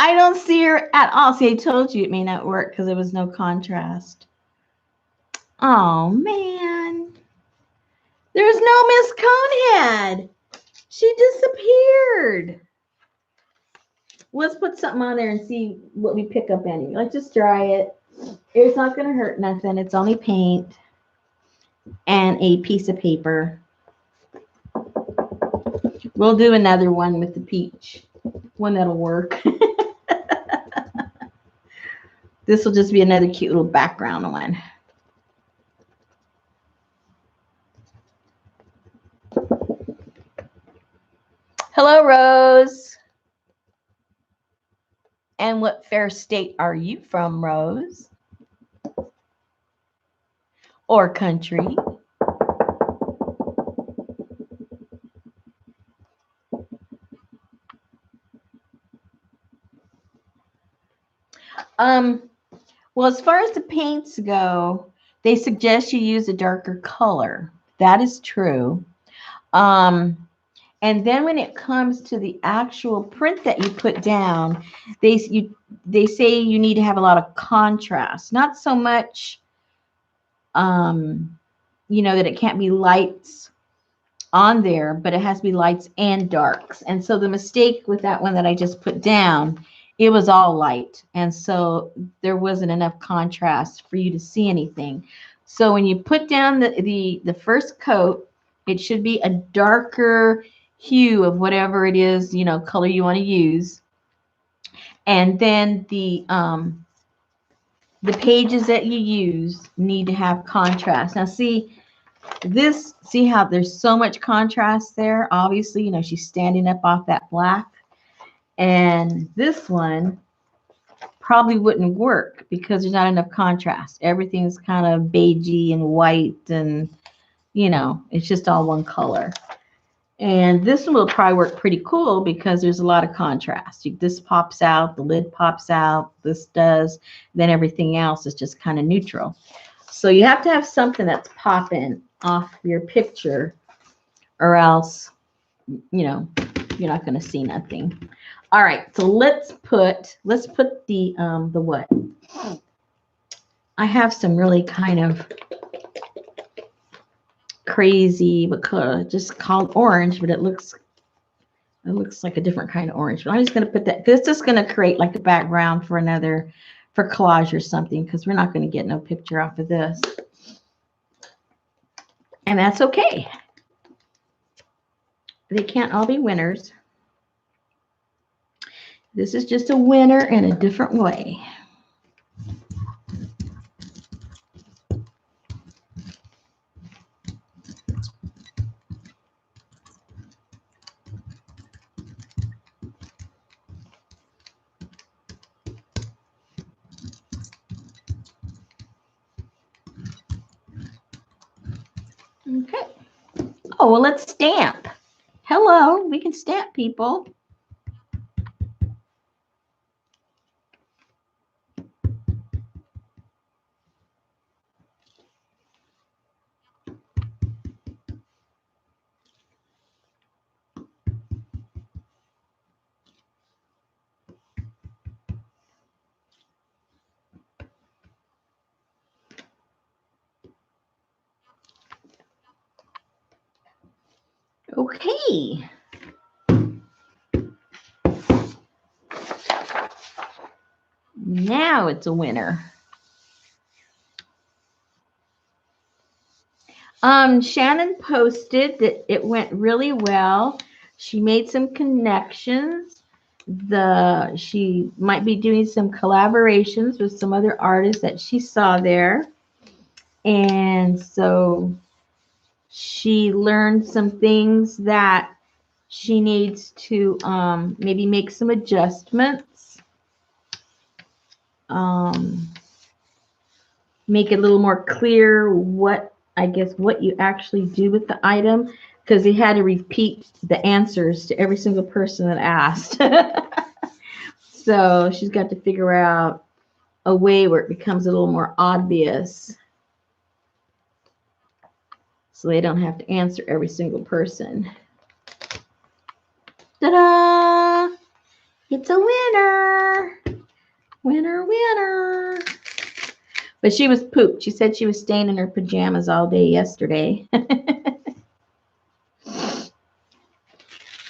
I don't see her at all. See, I told you it may not work because there was no contrast. Oh, man. There's no Miss Conehead. She disappeared. Let's put something on there and see what we pick up anyway. Let's just dry it. It's not going to hurt nothing. It's only paint and a piece of paper. We'll do another one with the peach. One that'll work. This will just be another cute little background one. Hello, Rose. And what fair state are you from, Rose? Or country? Well, as far as the paints go, they suggest you use a darker color. That is true. And then when it comes to the actual print that you put down, they say you need to have a lot of contrast. Not so much, you know, that it can't be lights on there, but it has to be lights and darks. And so the mistake with that one that I just put down, it was all light. And so there wasn't enough contrast for you to see anything. So when you put down the first coat, it should be a darker hue of whatever it is, you know, color you want to use. And then the pages that you use need to have contrast. Now see how there's so much contrast there? Obviously, you know, she's standing up off that black. And this one probably wouldn't work because there's not enough contrast. Everything's kind of beigey and white and, you know, it's just all one color. And this one will probably work pretty cool because there's a lot of contrast. This pops out, the lid pops out, this does, then everything else is just kind of neutral. So you have to have something that's popping off your picture or else, you know, you're not going to see nothing. All right, so let's put the what? I have some really kind of crazy, what color? Just called orange, but it looks like a different kind of orange. But I'm just going to put that because it's just going to create like a background for collage or something because we're not going to get no picture off of this. And that's okay. They can't all be winners. This is just a winner in a different way. Okay. Oh, well, let's stamp. Hello, we can stamp, people. Okay. Now it's a winner. Shannon posted that it went really well. She made some connections. She might be doing some collaborations with some other artists that she saw there. And so she learned some things that she needs to maybe make some adjustments. Make it a little more clear what you actually do with the item, because they had to repeat the answers to every single person that asked. So she's got to figure out a way where it becomes a little more obvious. so they don't have to answer every single person. Ta-da! It's a winner! Winner, winner! But she was pooped. She said she was staying in her pajamas all day yesterday.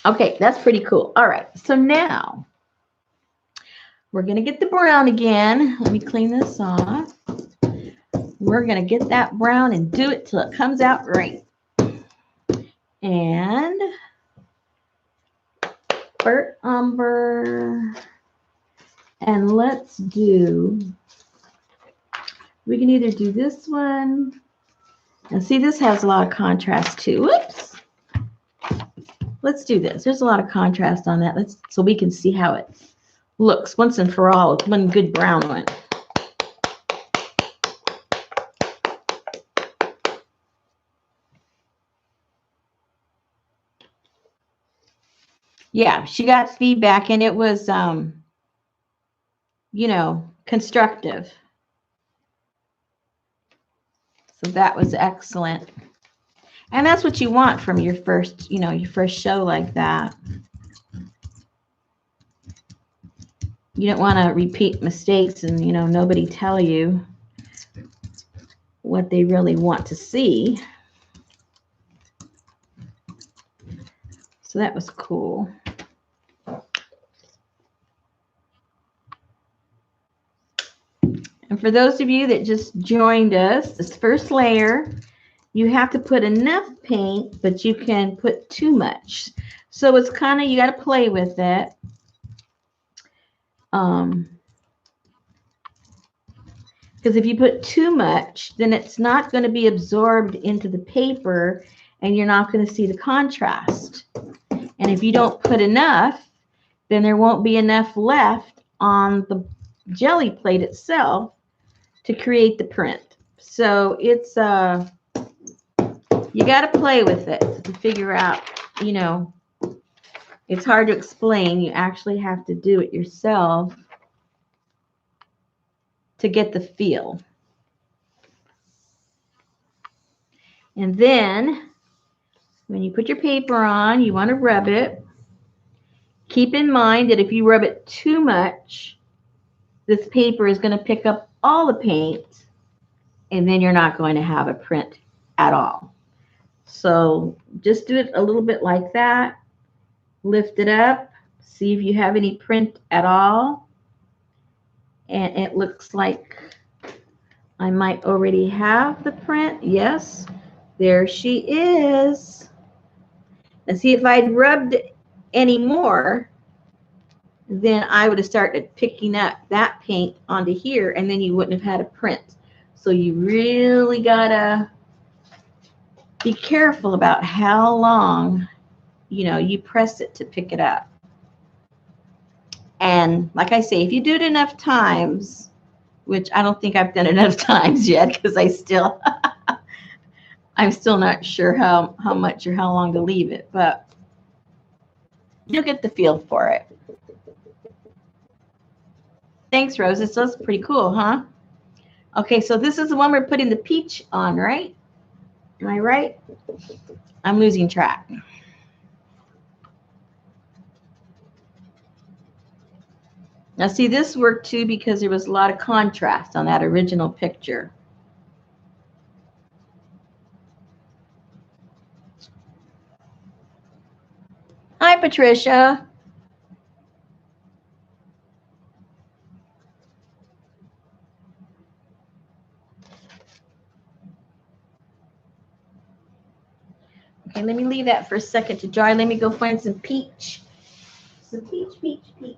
Okay, that's pretty cool. All right, so now we're going to get the brown again. Let me clean this off. We're going to get that brown and do it till it comes out right. And burnt umber. And let's do, we can either do this one. And see, this has a lot of contrast too. Whoops. Let's do this. There's a lot of contrast on that. So we can see how it looks once and for all with one good brown one. Yeah, she got feedback and it was, you know, constructive. So that was excellent. And that's what you want from your first, you know, your first show like that. You don't want to repeat mistakes and, you know, nobody tell you what they really want to see. So that was cool. And for those of you that just joined us, this first layer, you have to put enough paint, but you can put too much. So it's kind of, you got to play with it. Because if you put too much, then it's not going to be absorbed into the paper and you're not going to see the contrast. And if you don't put enough, then there won't be enough left on the jelly plate itself to create the print. So it's you got to play with it to figure out, you know, it's hard to explain. You actually have to do it yourself to get the feel. And then when you put your paper on, you want to rub it. Keep in mind that if you rub it too much, this paper is going to pick up all the paint and then you're not going to have a print at all. So just do it a little bit like that. Lift it up. See if you have any print at all. And it looks like I might already have the print. Yes, there she is. And see, if I'd rubbed any more, then I would have started picking up that paint onto here, and then you wouldn't have had a print. So you really gotta be careful about how long, you know, you press it to pick it up. And like I say, if you do it enough times, which I don't think I've done enough times yet, because I still, I'm still not sure how much or how long to leave it, but you'll get the feel for it. Thanks, Rose. This looks pretty cool, huh? Okay, so this is the one we're putting the peach on, right? Am I right? I'm losing track. Now, see, this worked too because there was a lot of contrast on that original picture. Hi, Patricia. Okay, let me leave that for a second to dry. Let me go find some peach. Some peach, peach, peach.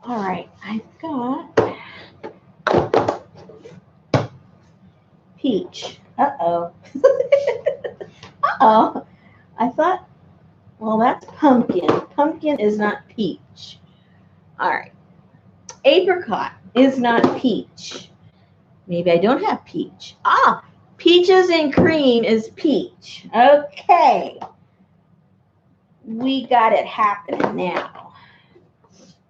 All right, I've got peach. Uh-oh. Uh-oh. I thought, well, that's pumpkin. Pumpkin is not peach. All right. Apricot is not peach. Maybe I don't have peach. Ah, peach Peaches and cream is peach. Okay. We got it happening now.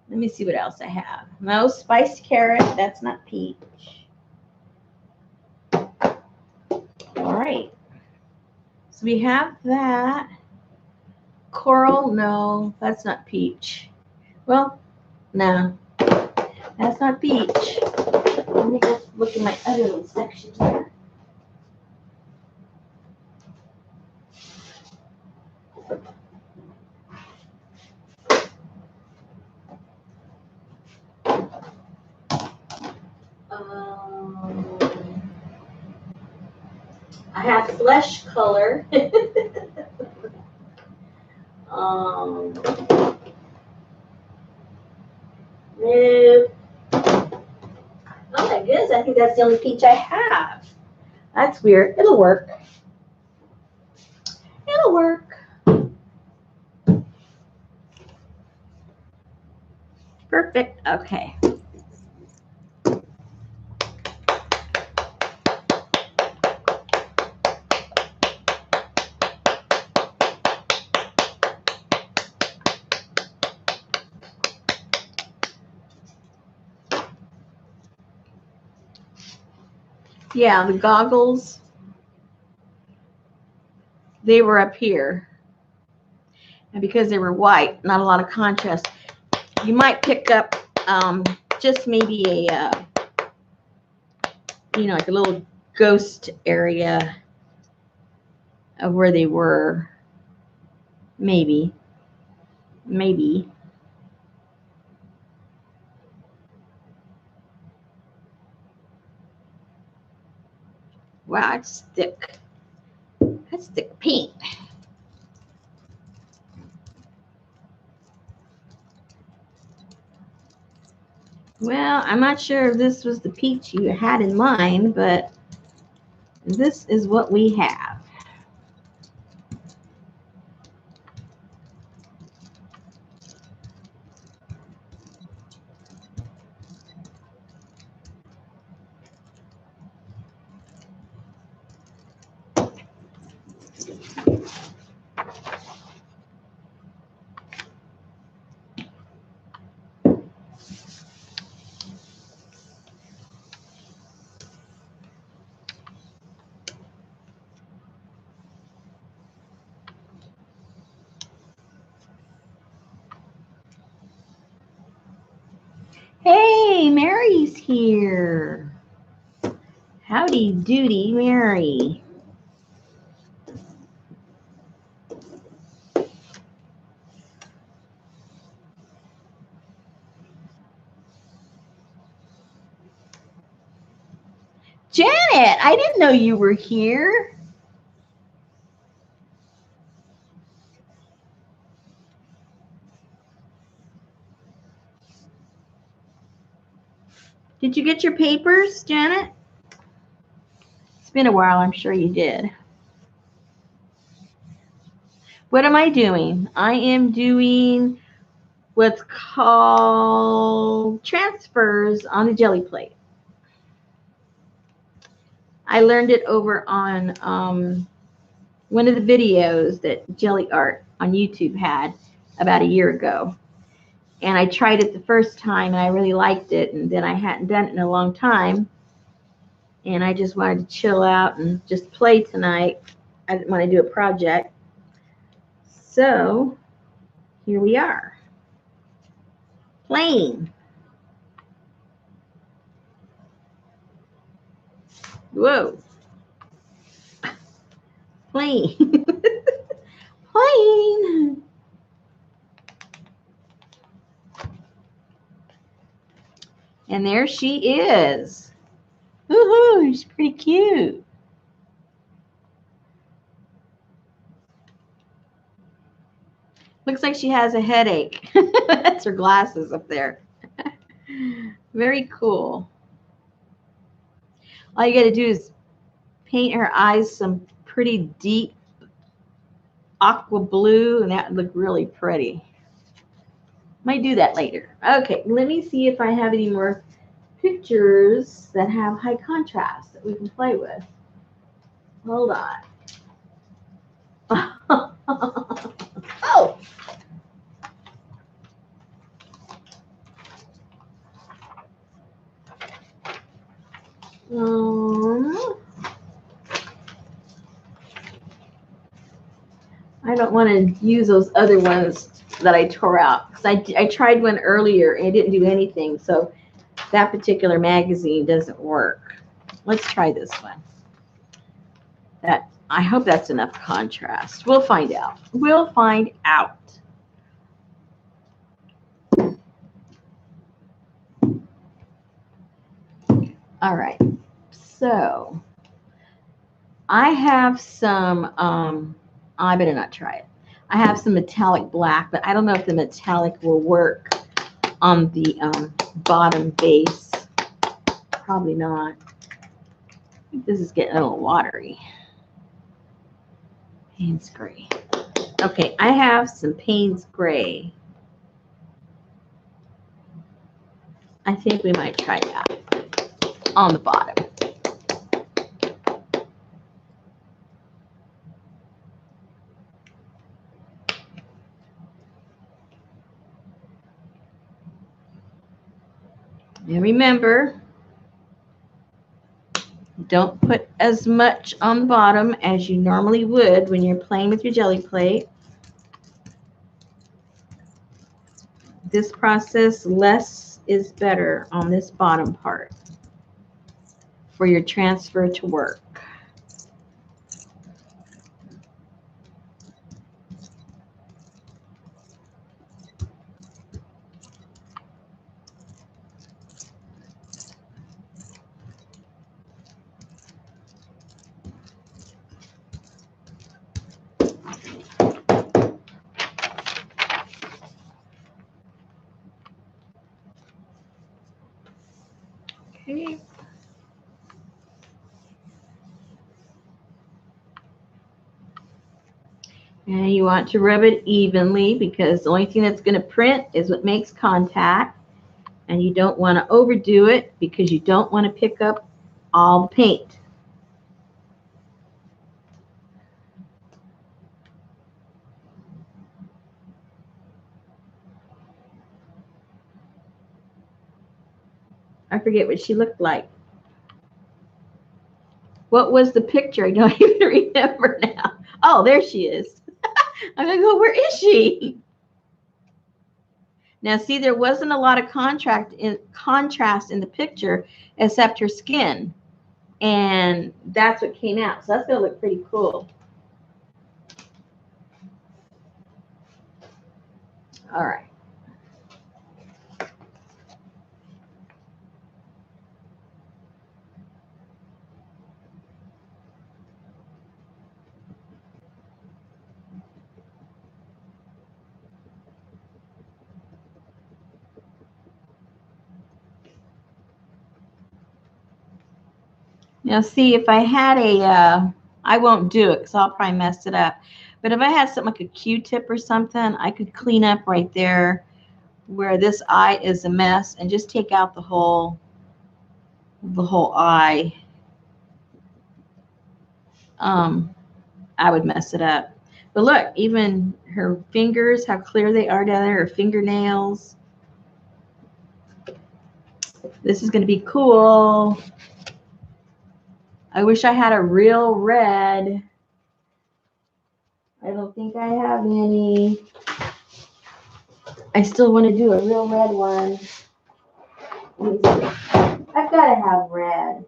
Let me see what else I have. No, spiced carrot. That's not peach. All right. So we have that. Coral. No, that's not peach. Well, no. That's not peach. Let me just look in my other little section here. I have flesh color. No. Oh my goodness, I think that's the only peach I have. That's weird. It'll work. It'll work. Perfect. Okay. Yeah, the goggles, they were up here. And because they were white, not a lot of contrast, you might pick up just maybe a, like a little ghost area of where they were. Maybe. Wow, it's thick. That's thick paint. Well, I'm not sure if this was the peach you had in mind, but this is what we have. Hey, Mary's here. Howdy doody, Mary. Janet, I didn't know you were here. Did you get your papers, Janet? It's been a while, I'm sure you did. What am I doing? I am doing what's called transfers on a jelly plate. I learned it over on one of the videos that Jelly Art on YouTube had about a year ago. And I tried it the first time and I really liked it, and then I hadn't done it in a long time. And I just wanted to chill out and just play tonight. I didn't want to do a project. So here we are. Playing. Whoa. Playing. Playing. And there she is. Woohoo, she's pretty cute. Looks like she has a headache. That's her glasses up there. Very cool. All you got to do is paint her eyes some pretty deep aqua blue, and that would look really pretty. Might do that later. Okay, let me see if I have any more pictures that have high contrast that we can play with. Hold on. Oh! I don't want to use those other ones that I tore out because I tried one earlier and it didn't do anything. So that particular magazine doesn't work. Let's try this one. I hope that's enough contrast. We'll find out. We'll find out. All right. So I have some, I better not try it. I have some metallic black, but I don't know if the metallic will work on the bottom base. Probably not. I think this is getting a little watery. Payne's Gray. Okay, I have some Payne's Gray. I think we might try that on the bottom. And remember, don't put as much on the bottom as you normally would when you're playing with your jelly plate. This process, less is better on this bottom part for your transfer to work. Okay. And you want to rub it evenly because the only thing that's going to print is what makes contact. And you don't want to overdo it because you don't want to pick up all the paint. I forget what she looked like. What was the picture? I don't even remember now. Oh, there she is. I'm going to go, where is she? Now, see, there wasn't a lot of contrast in the picture except her skin. And that's what came out. So that's going to look pretty cool. All right. Now, see, if I had I won't do it because I'll probably mess it up. But if I had something like a Q-tip or something, I could clean up right there where this eye is a mess and just take out the whole eye. I would mess it up. But look, even her fingers, how clear they are down there, her fingernails. This is going to be cool. I wish I had a real red. I don't think I have any. I still want to do a real red one. I've got to have red.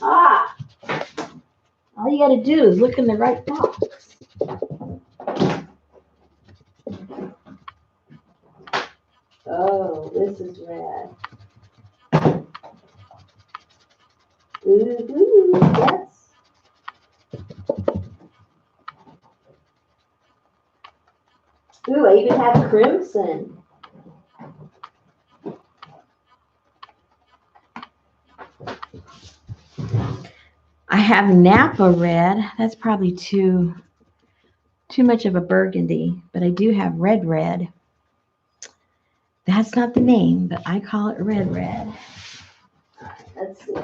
Ah! All you got to do is look in the right box. Oh, this is red. Ooh, yes. Ooh, I even have crimson. I have Napa red. That's probably too much of a burgundy, but I do have red. That's not the name, but I call it red. All right, let's see.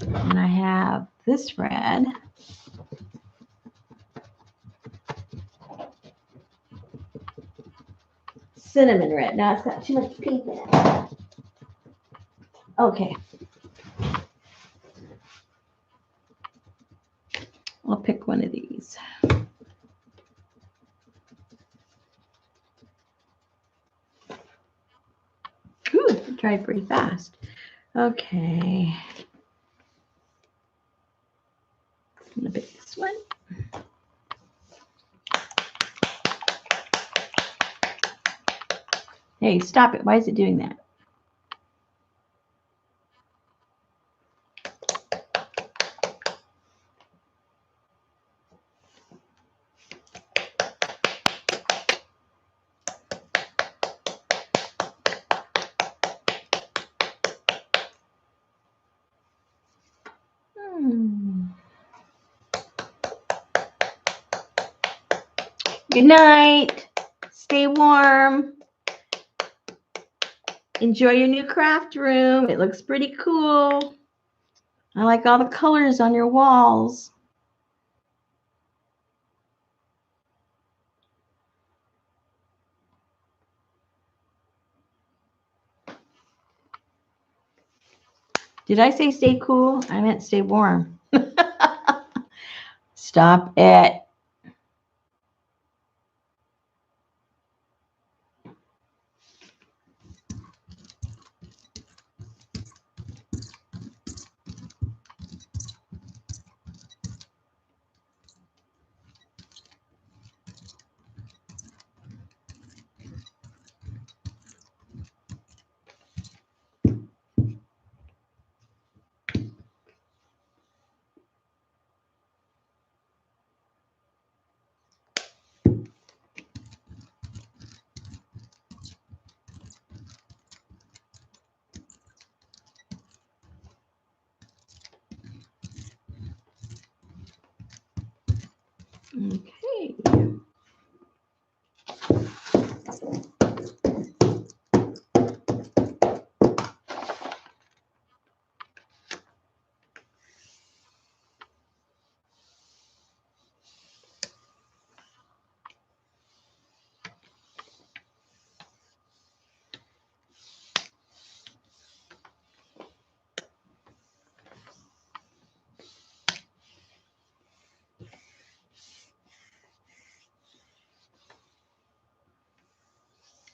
And I have this red. Cinnamon red. Now it's got too much pink in it. Okay. I'll pick one of these. Ooh, it dried pretty fast. Okay. I'm going to pick this one. Hey, stop it. Why is it doing that? Good night. Stay warm. Enjoy your new craft room. It looks pretty cool. I like all the colors on your walls. Did I say stay cool? I meant stay warm. Stop it. Okay.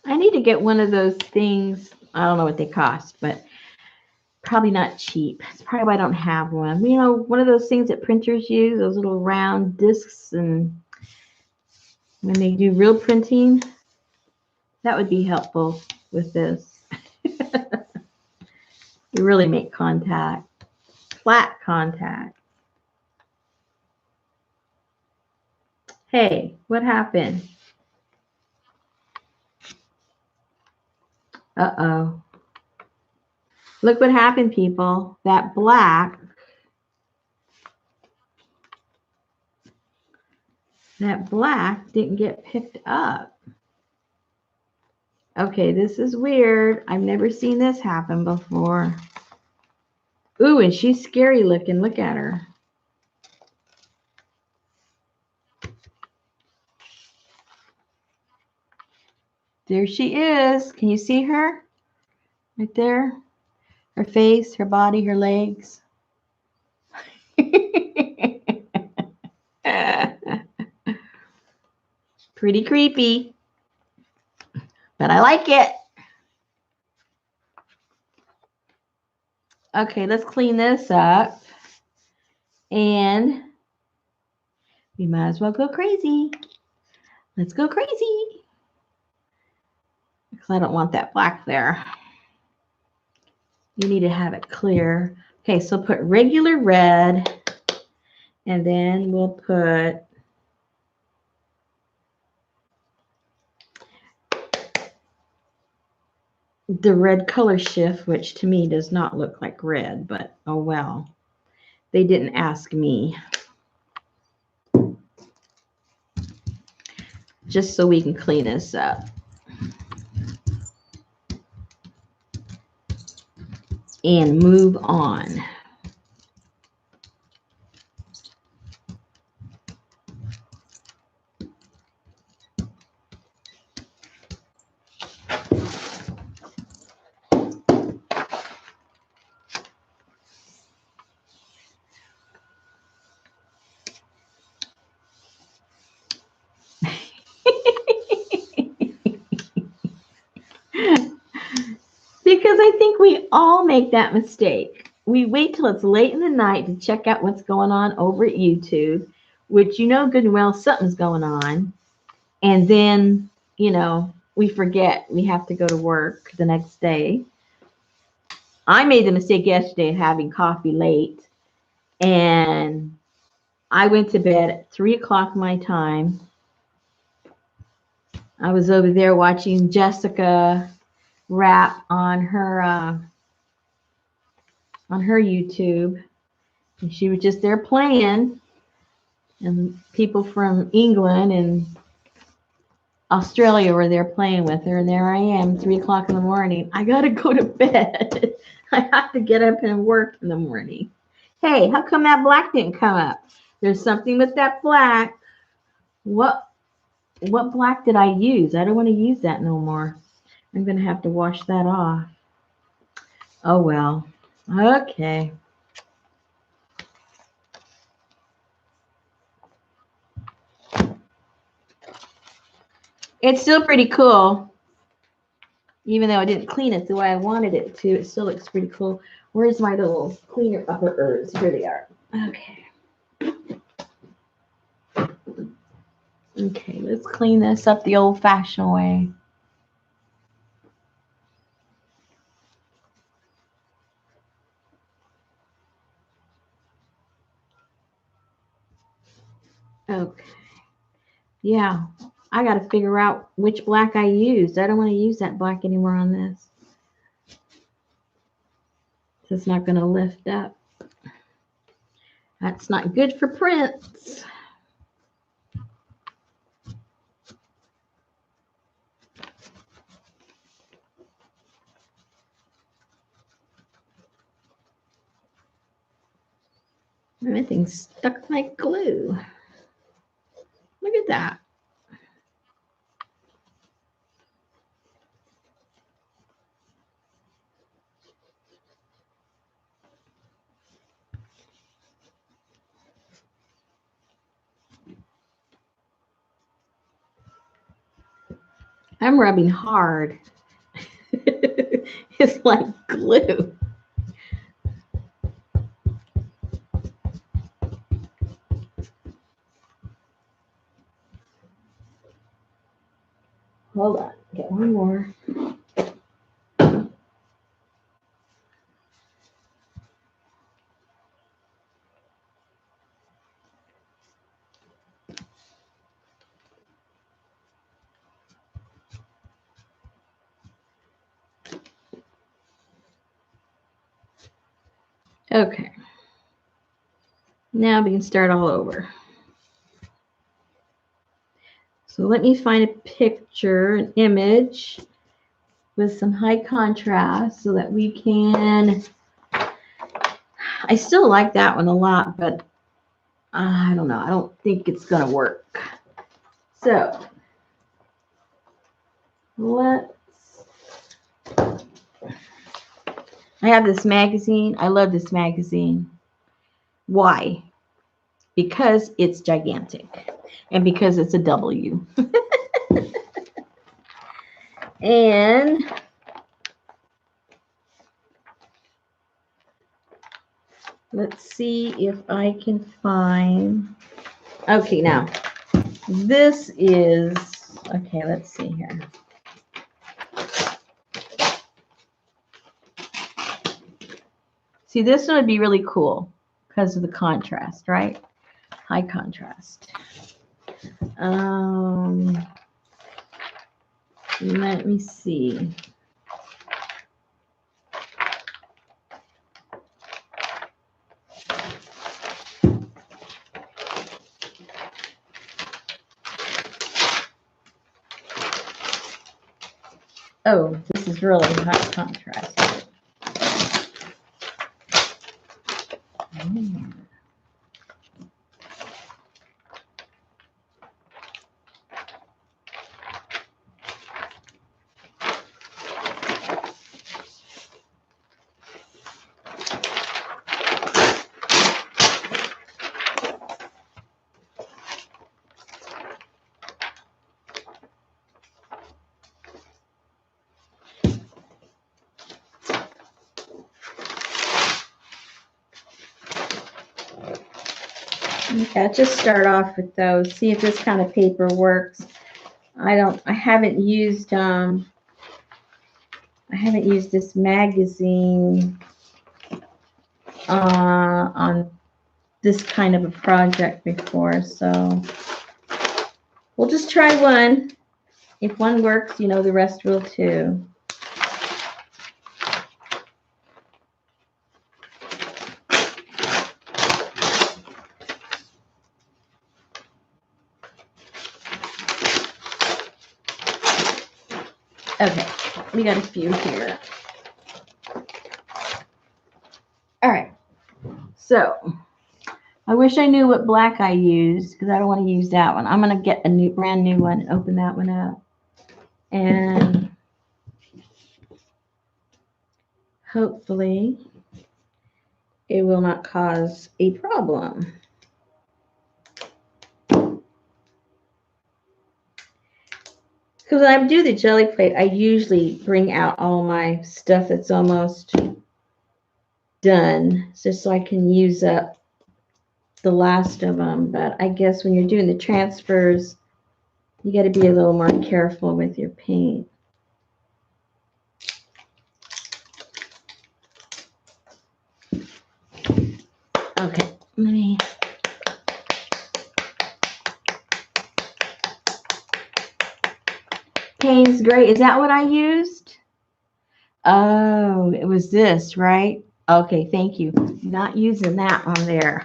I need to get one of those things. I don't know what they cost, but probably not cheap. It's probably why I don't have one. You know, one of those things that printers use, those little round discs, and when they do real printing, that would be helpful with this. You really make contact, flat contact. Hey, what happened? Uh-oh. Look what happened, people. That black didn't get picked up. Okay, this is weird. I've never seen this happen before. Ooh, and she's scary looking. Look at her. There she is. Can you see her? Right there. Her face, her body, her legs. Pretty creepy. But I like it. Okay, let's clean this up. And we might as well go crazy. Let's go crazy. Because I don't want that black there. You need to have it clear. Okay, so put regular red. And then we'll put the red color shift, which to me does not look like red, but oh well. They didn't ask me. Just so we can clean this up. And move on. think we all make that mistake. We wait till it's late in the night to check out what's going on over at YouTube, which you know good and well something's going on. And then, we forget we have to go to work the next day. I made the mistake yesterday of having coffee late, and I went to bed at 3 o'clock my time. I was over there watching Jessica rap on her YouTube, and she was just there playing, and people from England and Australia were there playing with her, and there I am, 3 o'clock in the morning. I gotta go to bed. I have to get up and work in the morning. Hey, how come that black didn't come up? There's something with that black. What black did I use? I don't want to use that no more. I'm gonna have to wash that off. Oh well. Okay. It's still pretty cool. Even though I didn't clean it the way I wanted it to, it still looks pretty cool. Where's my little cleaner upper herbs? Here they are. Okay. Okay, let's clean this up the old-fashioned way. Okay. Yeah, I got to figure out which black I used. I don't want to use that black anymore on this. It's not going to lift up. That's not good for prints. Everything's stuck like glue. Look at that. I'm rubbing hard. It's like glue. Hold on, get one more. Okay. Now we can start all over. So let me find a picture, an image with some high contrast so that we can, I still like that one a lot, but I don't know. I don't think it's going to work. So I have this magazine. I love this magazine. Why? Because it's gigantic and because it's a W. And let's see if I can find. Okay, now this is, okay, let's see here. See, this one would be really cool because of the contrast, right? High contrast. Let me see. Oh, this is really high contrast. Okay, I'll just start off with those. See if this kind of paper works. I haven't used this magazine on this kind of a project before, so we'll just try one. If one works, you know, the rest will too. Okay, we got a few here. All right, so I wish I knew what black I used because I don't want to use that one. I'm going to get a brand new one and open that one up. And hopefully it will not cause a problem. Because when I do the jelly plate, I usually bring out all my stuff that's almost done, just so I can use up the last of them. But I guess when you're doing the transfers, you got to be a little more careful with your paint. Okay, let me. Payne's Gray, is that what I used? Oh, it was this, right? Okay, thank you. Not using that on there.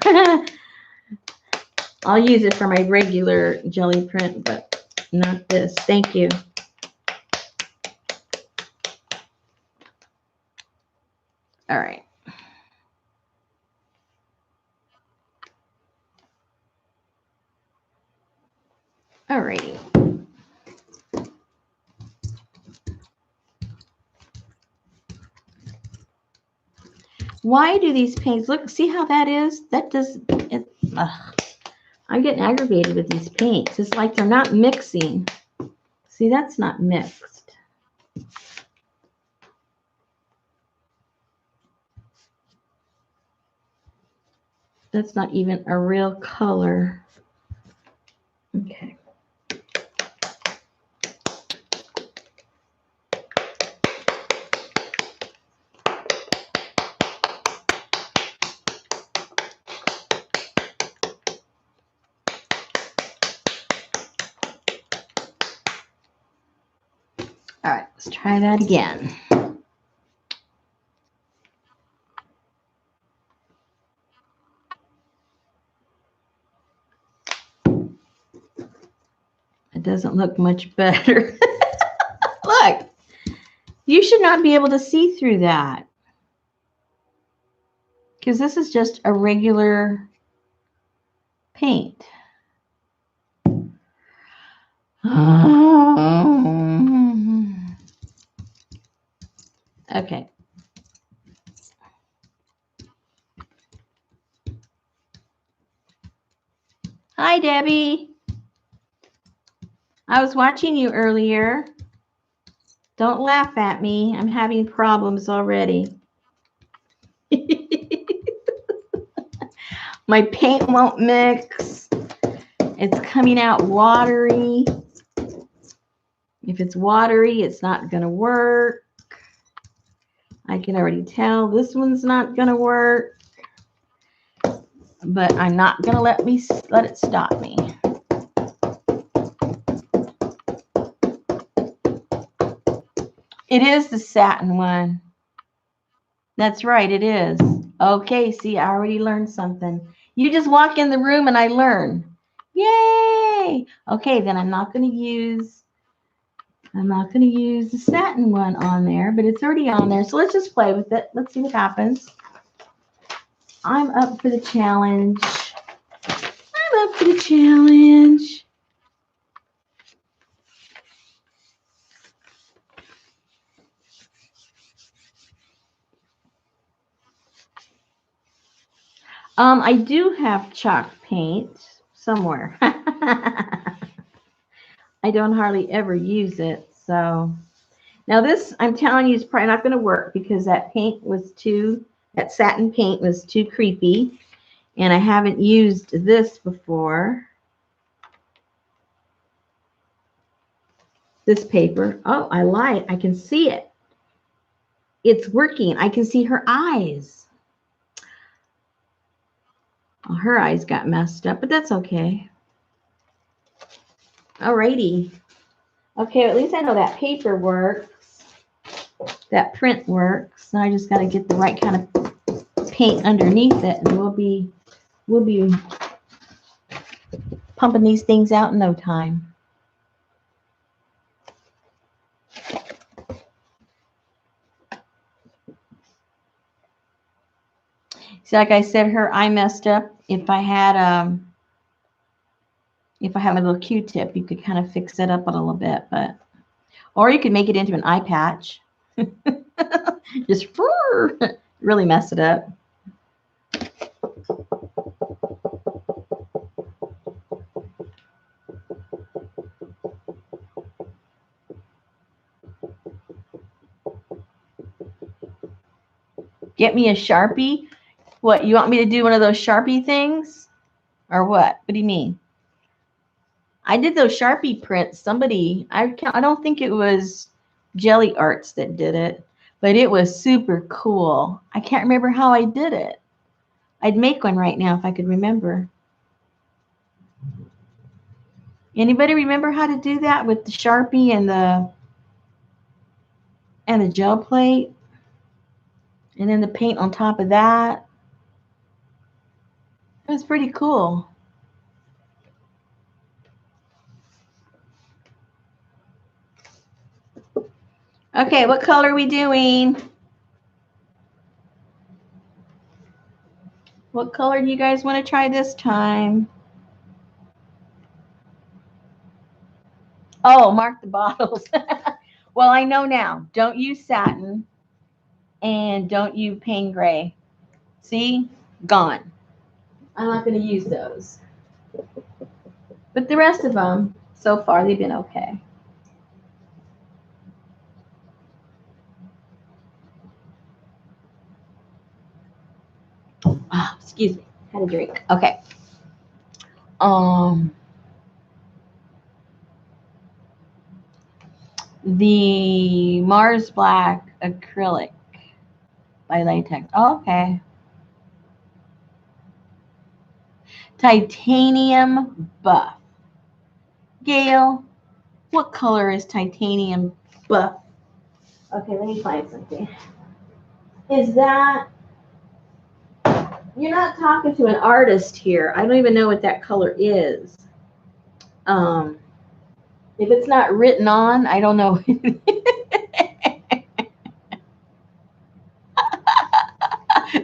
I'll use it for my regular jelly print, but not this. Thank you. All right. All righty. Why do these paints look? See how that is? That does it. I'm getting aggravated with these paints. It's like they're not mixing. See, that's not mixed. That's not even a real color. Okay. All right, let's try that again. It doesn't look much better. Look, you should not be able to see through that because this is just a regular paint. Okay. Hi, Debbie. I was watching you earlier. Don't laugh at me. I'm having problems already. My paint won't mix. It's coming out watery. If it's watery, it's not going to work. I can already tell this one's not going to work. But I'm not going to let it stop me. It is the satin one. That's right, it is. Okay, see, I already learned something. You just walk in the room and I learn. Yay! Okay, then I'm not going to use the satin one on there, but it's already on there. So let's just play with it. Let's see what happens. I'm up for the challenge. I'm up for the challenge. I do have chalk paint somewhere. I don't hardly ever use it. So now this, I'm telling you, is probably not going to work because that satin paint was too creepy. And I haven't used this before. This paper. Oh, I lied. I can see it. It's working. I can see her eyes. Well, her eyes got messed up, but that's okay. Alrighty. Okay, at least I know that paper works. That print works. Now I just got to get the right kind of paint underneath it, and we'll be pumping these things out in no time. See, like I said, her eye messed up. If I had my little Q-tip, you could kind of fix it up a little bit, but or you could make it into an eye patch. Just really mess it up. Get me a Sharpie? What, you want me to do one of those Sharpie things? Or what? What do you mean? I did those Sharpie prints. I don't think it was Jelly Arts that did it, but it was super cool. I can't remember how I did it. I'd make one right now if I could remember. Anybody remember how to do that with the Sharpie and the gel plate? And then the paint on top of that? It was pretty cool. Okay, what color are we doing? What color do you guys want to try this time? Oh, mark the bottles. Well, I know now. Don't use satin and don't use pain gray. See? Gone. I'm not going to use those. But the rest of them, so far, they've been okay. Oh, excuse me. Had a drink. Okay. The Mars Black acrylic by Latex. Oh, okay. Titanium buff. Gail, what color is titanium buff? Okay, let me find something. Is that... You're not talking to an artist here. I don't even know what that color is. If it's not written on, I don't know.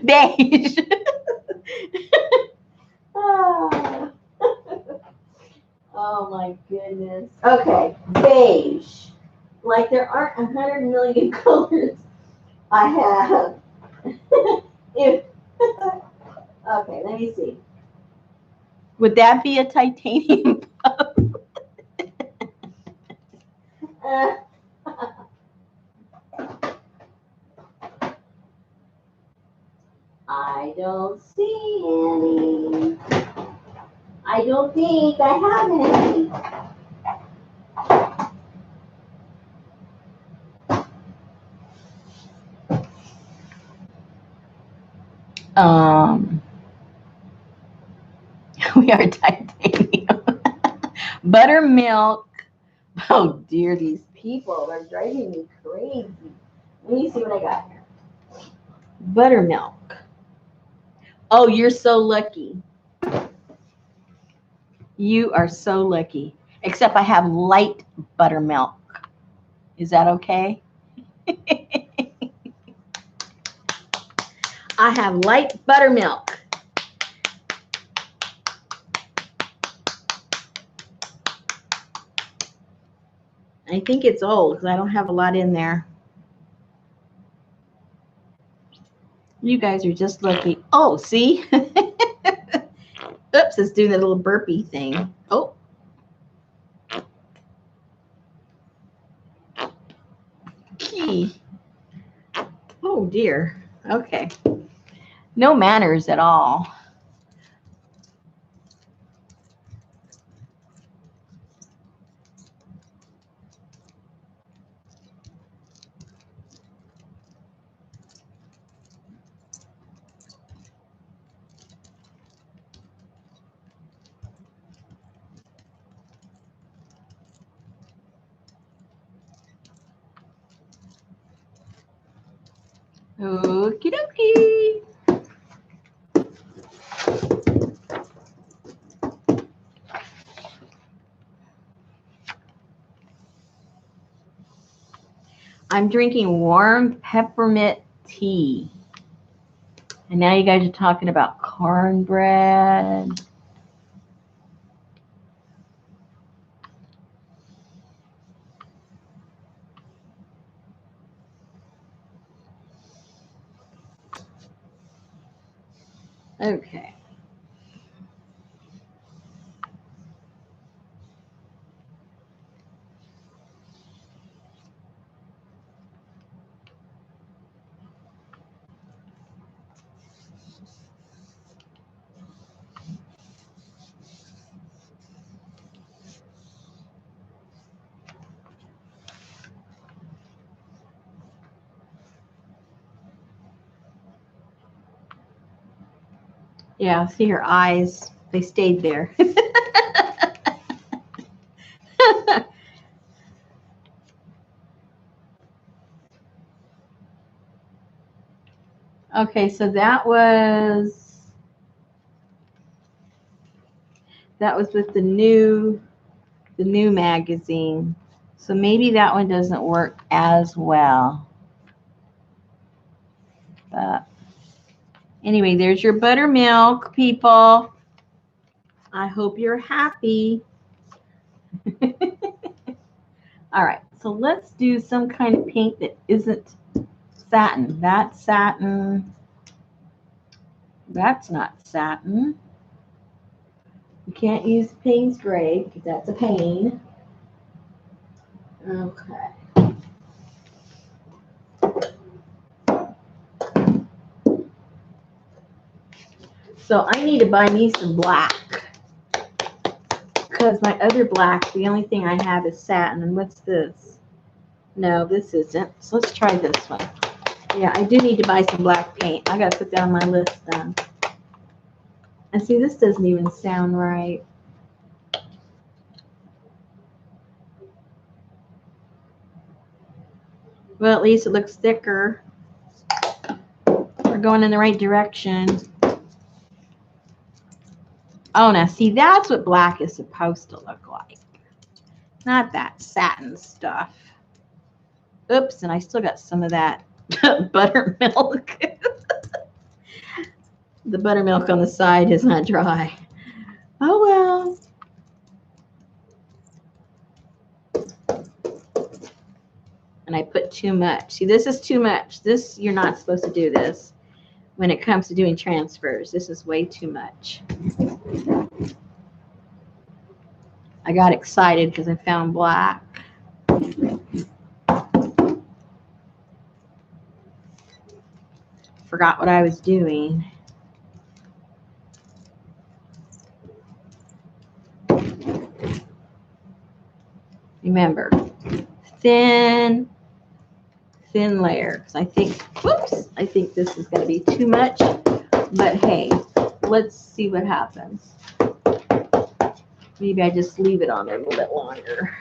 Beige. Oh. Oh my goodness. Okay, beige. Like there aren't 100 million colors I have. If okay, let me see. Would that be a titanium puff? I don't see any. I don't think I have any. We are titanium. Buttermilk. Oh dear, these people are driving me crazy. Let me see what I got here. Buttermilk. Oh, you're so lucky. You are so lucky. Except I have light buttermilk. Is that okay? I have light buttermilk. I think it's old because I don't have a lot in there. You guys are just lucky. Oh, see? Oops, it's doing that little burpee thing. Oh. Gee. Oh, dear. Okay. No manners at all. Okie dokie. I'm drinking warm peppermint tea. And now you guys are talking about cornbread. Okay. Yeah, see her eyes. They stayed there. Okay, so that was with the new magazine. So maybe that one doesn't work as well. But anyway, there's your buttermilk, people. I hope you're happy. All right, so let's do some kind of paint that isn't satin. That's satin. That's not satin. You can't use Payne's Gray because that's a pain. Okay. So I need to buy me some black because my other black, the only thing I have is satin. And what's this? No, this isn't. So let's try this one. Yeah, I do need to buy some black paint. I got to put that on my list then. And see, this doesn't even sound right. Well, at least it looks thicker. We're going in the right direction. Oh, now see, that's what black is supposed to look like. Not that satin stuff. Oops, and I still got some of that buttermilk. The buttermilk on the side is not dry. Oh, well. And I put too much. See, this is too much. This, you're not supposed to do this when it comes to doing transfers. This is way too much. I got excited because I found black. Forgot what I was doing. Remember, thin layer. Because I think, whoops, I think this is going to be too much. But hey, let's see what happens. Maybe I just leave it on there a little bit longer.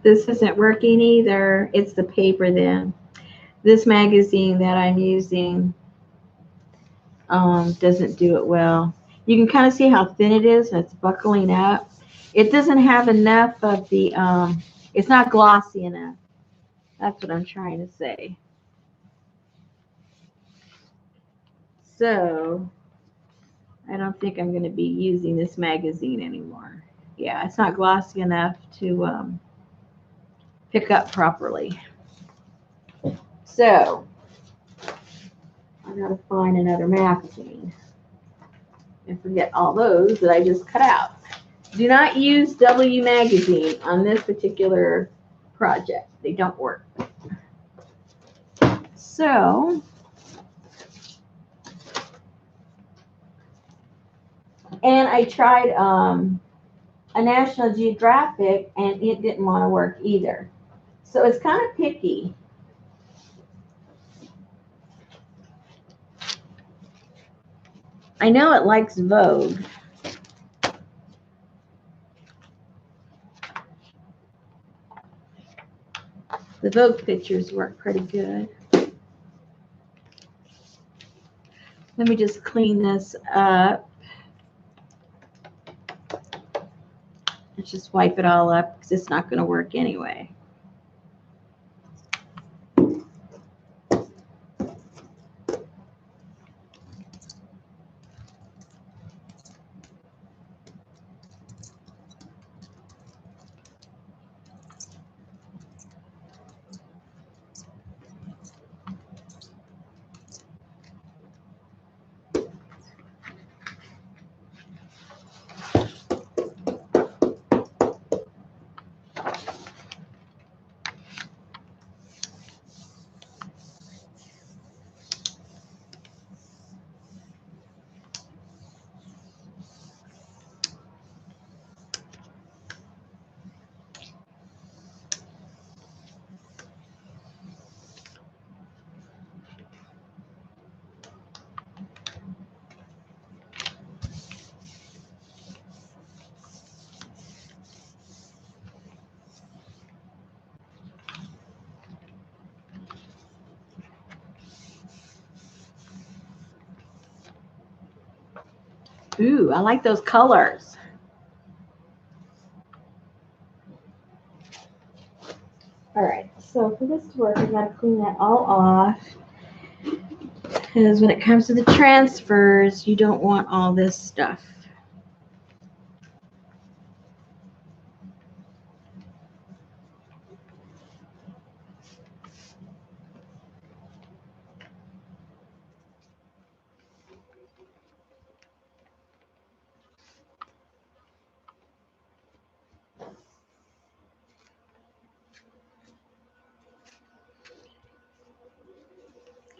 This isn't working either. It's the paper then. This magazine that I'm using doesn't do it well. You can kind of see how thin it is. It's buckling up. It doesn't have enough of the, it's not glossy enough. That's what I'm trying to say. So I don't think I'm going to be using this magazine anymore. Yeah, it's not glossy enough to pick up properly. So I got to find another magazine and forget all those that I just cut out. Do not use W magazine on this particular project. They don't work. So, and I tried a National Geographic and it didn't want to work either. So it's kind of picky. I know it likes Vogue. The Vogue pictures work pretty good. Let me just clean this up. Let's just wipe it all up because it's not going to work anyway. Ooh, I like those colors. All right, so for this to work, I got to clean that all off. Because when it comes to the transfers, you don't want all this stuff.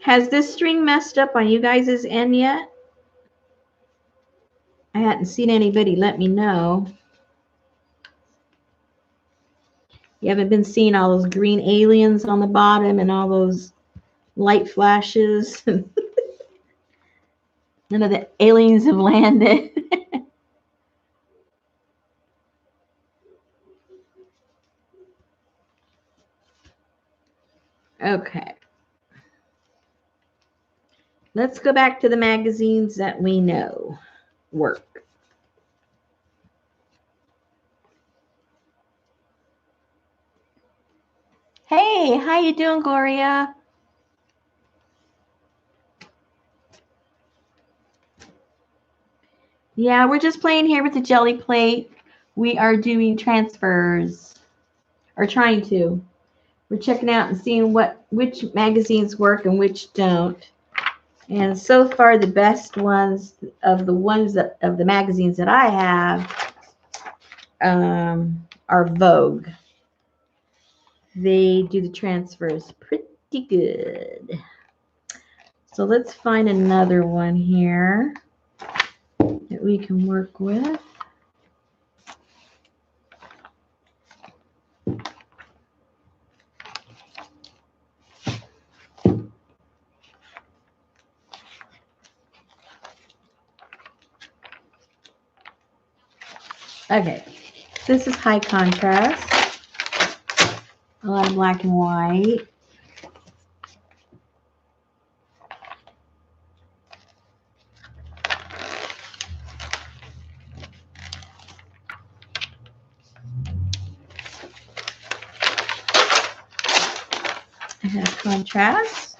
Has this string messed up on you guys' end yet? I hadn't seen anybody let me know. You haven't been seeing all those green aliens on the bottom and all those light flashes. None of the aliens have landed. Okay. Let's go back to the magazines that we know work. Hey, how you doing, Gloria? Yeah, we're just playing here with the jelly plate. We are doing transfers, or trying to. We're checking out and seeing which magazines work and which don't. And so far, the best ones of the magazines that I have are Vogue. They do the transfers pretty good. So let's find another one here that we can work with. Okay, this is high contrast, a lot of black and white. I have contrast.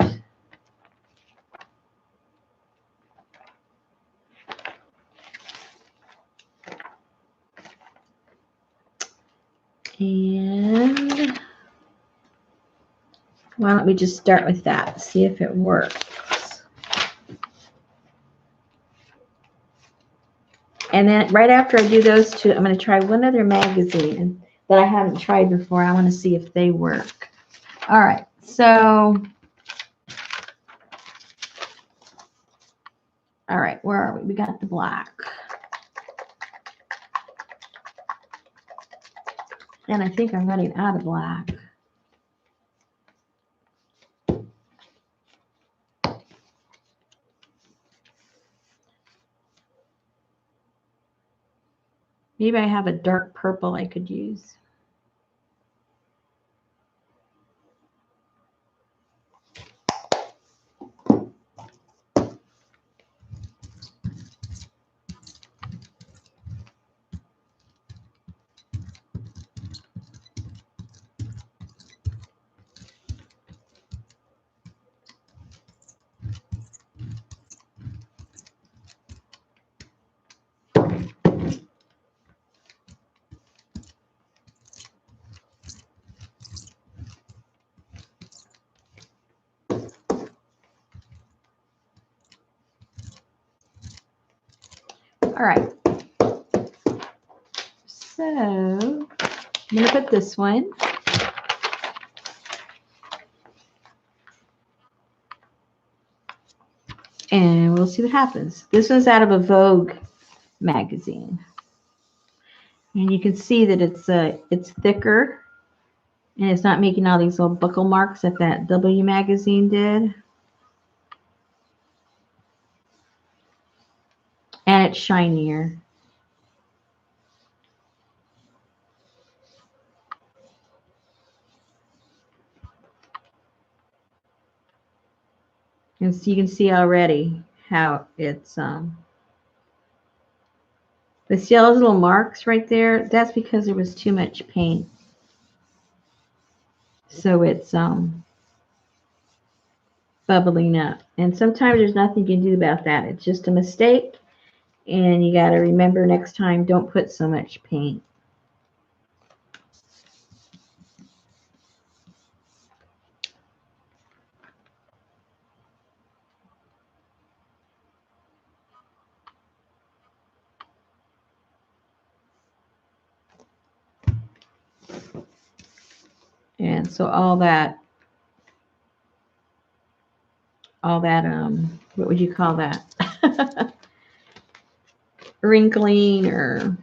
And why don't we just start with that, see if it works. And then right after I do those two, I'm going to try one other magazine that I haven't tried before. I want to see if they work. All right, so, all right, where are we? We got the black. And I think I'm running out of black. Maybe I have a dark purple I could use. All right. So I'm going to put this one. And we'll see what happens. This one's out of a Vogue magazine. And you can see that it's thicker. And it's not making all these little buckle marks that W magazine did. And it's shinier. And so you can see already how it's the see all those little marks right there? That's because there was too much paint. So it's bubbling up. And sometimes there's nothing you can do about that. It's just a mistake. And you got to remember next time, don't put so much paint. And so all that, what would you call that? Wrinkling, or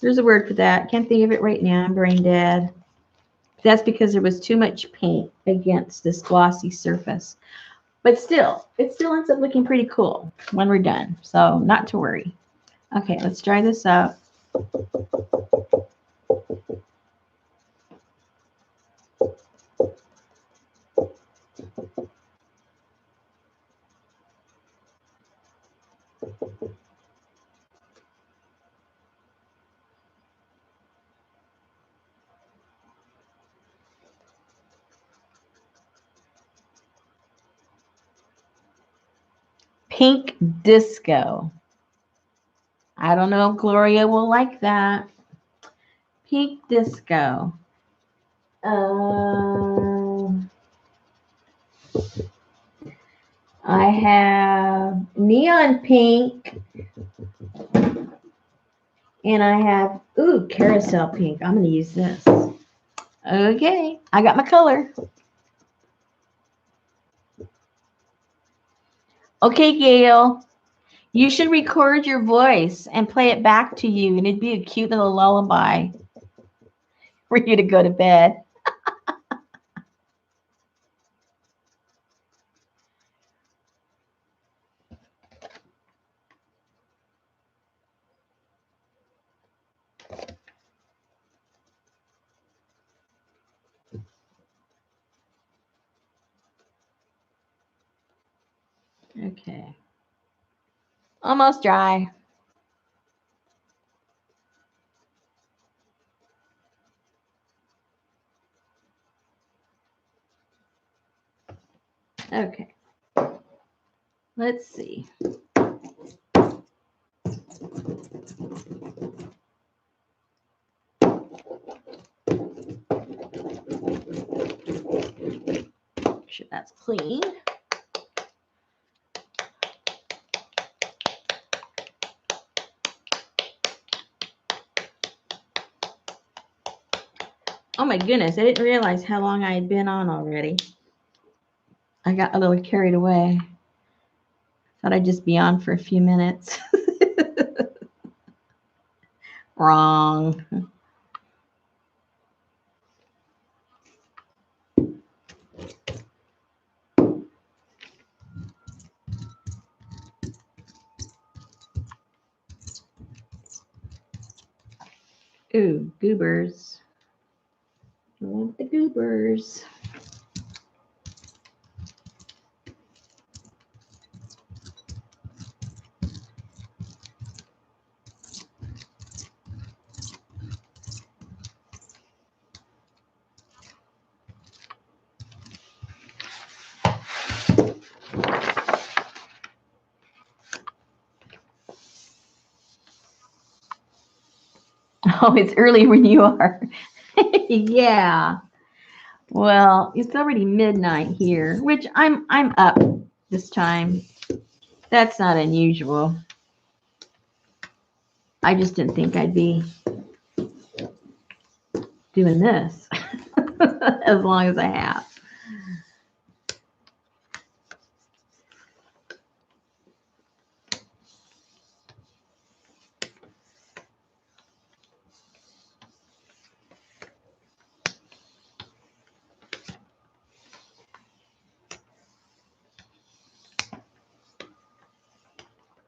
there's a word for that. Can't think of it right now. I'm brain dead. That's because there was too much paint against this glossy surface. But still, it still ends up looking pretty cool when we're done. So not to worry. Okay, let's dry this up. Pink Disco. I don't know if Gloria will like that. Pink Disco. I have neon pink. And I have, ooh, carousel pink. I'm going to use this. Okay, I got my color. Okay, Gail. You should record your voice and play it back to you, and it'd be a cute little lullaby for you to go to bed. Okay. Almost dry. Okay. Let's see. Make sure that's clean. Oh my goodness, I didn't realize how long I had been on already. I got a little carried away. Thought I'd just be on for a few minutes. Wrong. Ooh, goobers. I want the goobers. Oh, it's early when you are. Yeah. Well, it's already midnight here, which I'm up this time. That's not unusual. I just didn't think I'd be doing this as long as I have.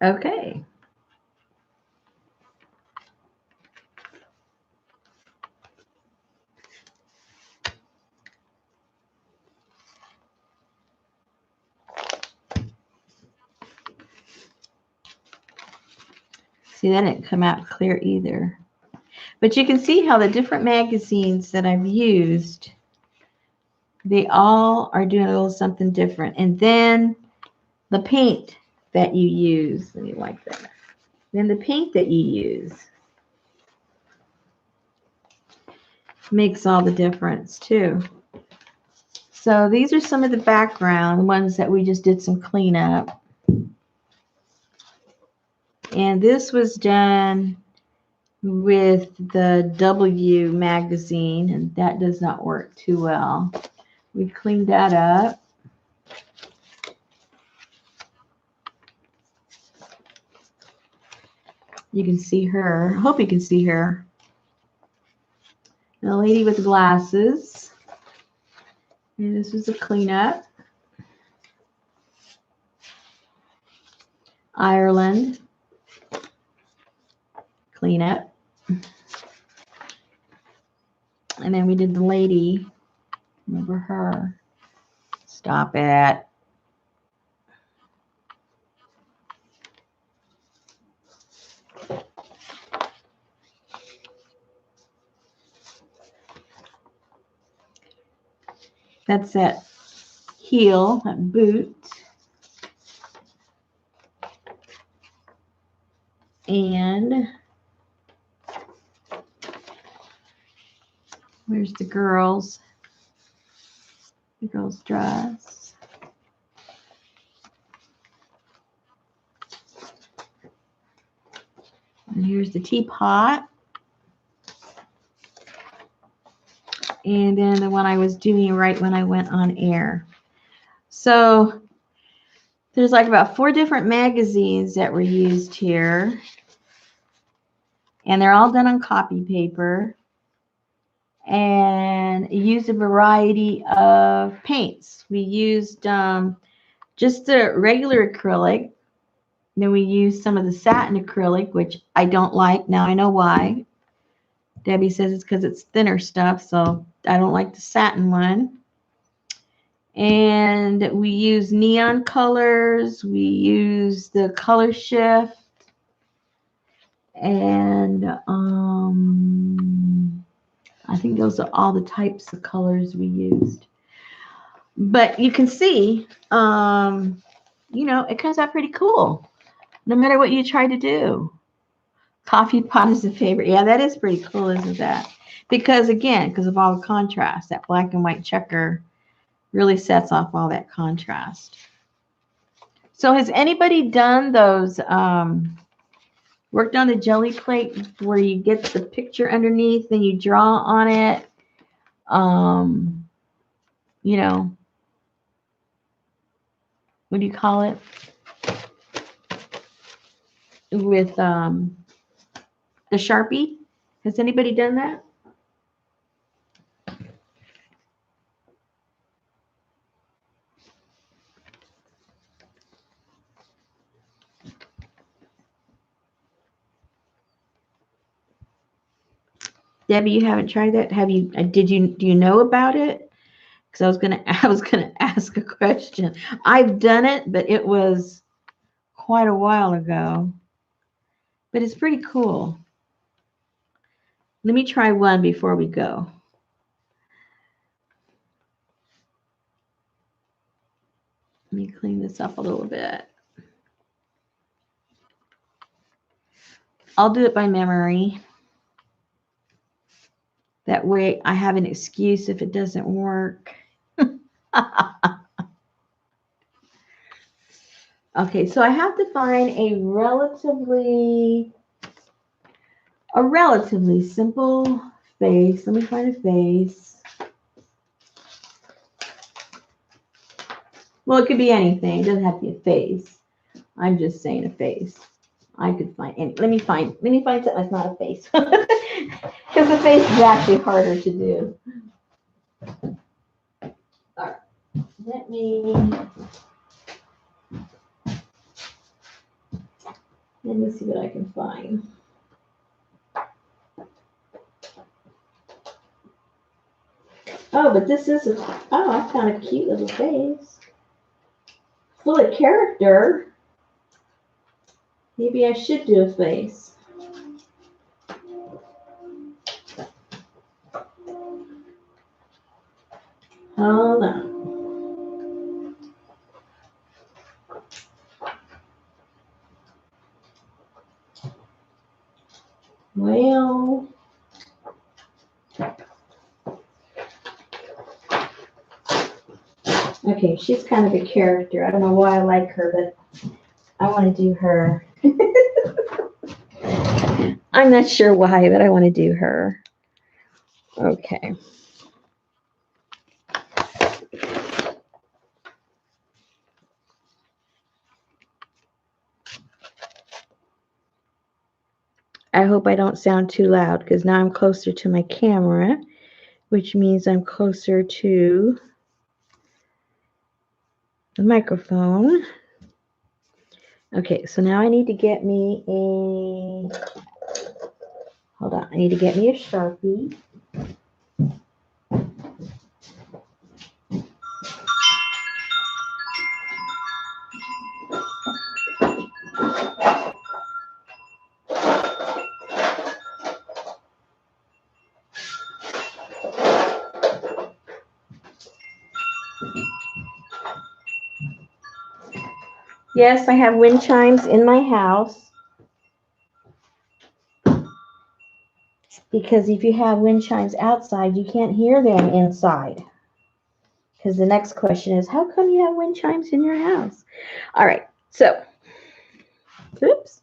Okay. See, that didn't come out clear either. But you can see how the different magazines that I've used, they all are doing a little something different. And then the paint that you use, let me wipe that. Then the paint that you use makes all the difference too. So these are some of the background ones that we just did some cleanup. And this was done with the W magazine, and that does not work too well. We cleaned that up. You can see her. I hope you can see her. The lady with the glasses. And this was a cleanup. Ireland. Cleanup. And then we did the lady. Remember her. Stop it. That's that heel, that boot. And where's the girls? The girl's dress. And here's the teapot. And then the one I was doing right when I went on air. So there's like about 4 different magazines that were used here. And they're all done on copy paper. And used a variety of paints. We used just the regular acrylic. Then we used some of the satin acrylic, which I don't like. Now I know why. Debbie says it's because it's thinner stuff, so I don't like the satin one. And we use neon colors. We use the color shift. And I think those are all the types of colors we used. But you can see, you know, it comes out pretty cool, no matter what you try to do. Coffee pot is a favorite. Yeah, that is pretty cool, isn't that? Because again, because of all the contrast, that black and white checker really sets off all that contrast. So has anybody done those, worked on the jelly plate where you get the picture underneath and you draw on it? You know, what do you call it? With the Sharpie? Has anybody done that? Debbie, you haven't tried that? Have you? Do you know about it? Because I was gonna ask a question. I've done it, but it was quite a while ago. But it's pretty cool. Let me try one before we go. Let me clean this up a little bit. I'll do it by memory. That way I have an excuse if it doesn't work. Okay, so I have to find a relatively simple face. Let me find a face. Well, it could be anything. It doesn't have to be a face. I'm just saying a face. I could find any. Let me find something that's not a face. Because the face is actually harder to do. All right. Let me see what I can find. Oh, but this is I found a cute little face. Full of character. Maybe I should do a face. Hold on. Well, okay, she's kind of a character. I don't know why I like her, but I want to do her. I'm not sure why, but I want to do her. Okay. I hope I don't sound too loud because now I'm closer to my camera, which means I'm closer to the microphone. Okay, so now I need to get me hold on, I need to get me a Sharpie. Yes, I have wind chimes in my house. Because if you have wind chimes outside, you can't hear them inside. Because the next question is, how come you have wind chimes in your house? All right, so, oops.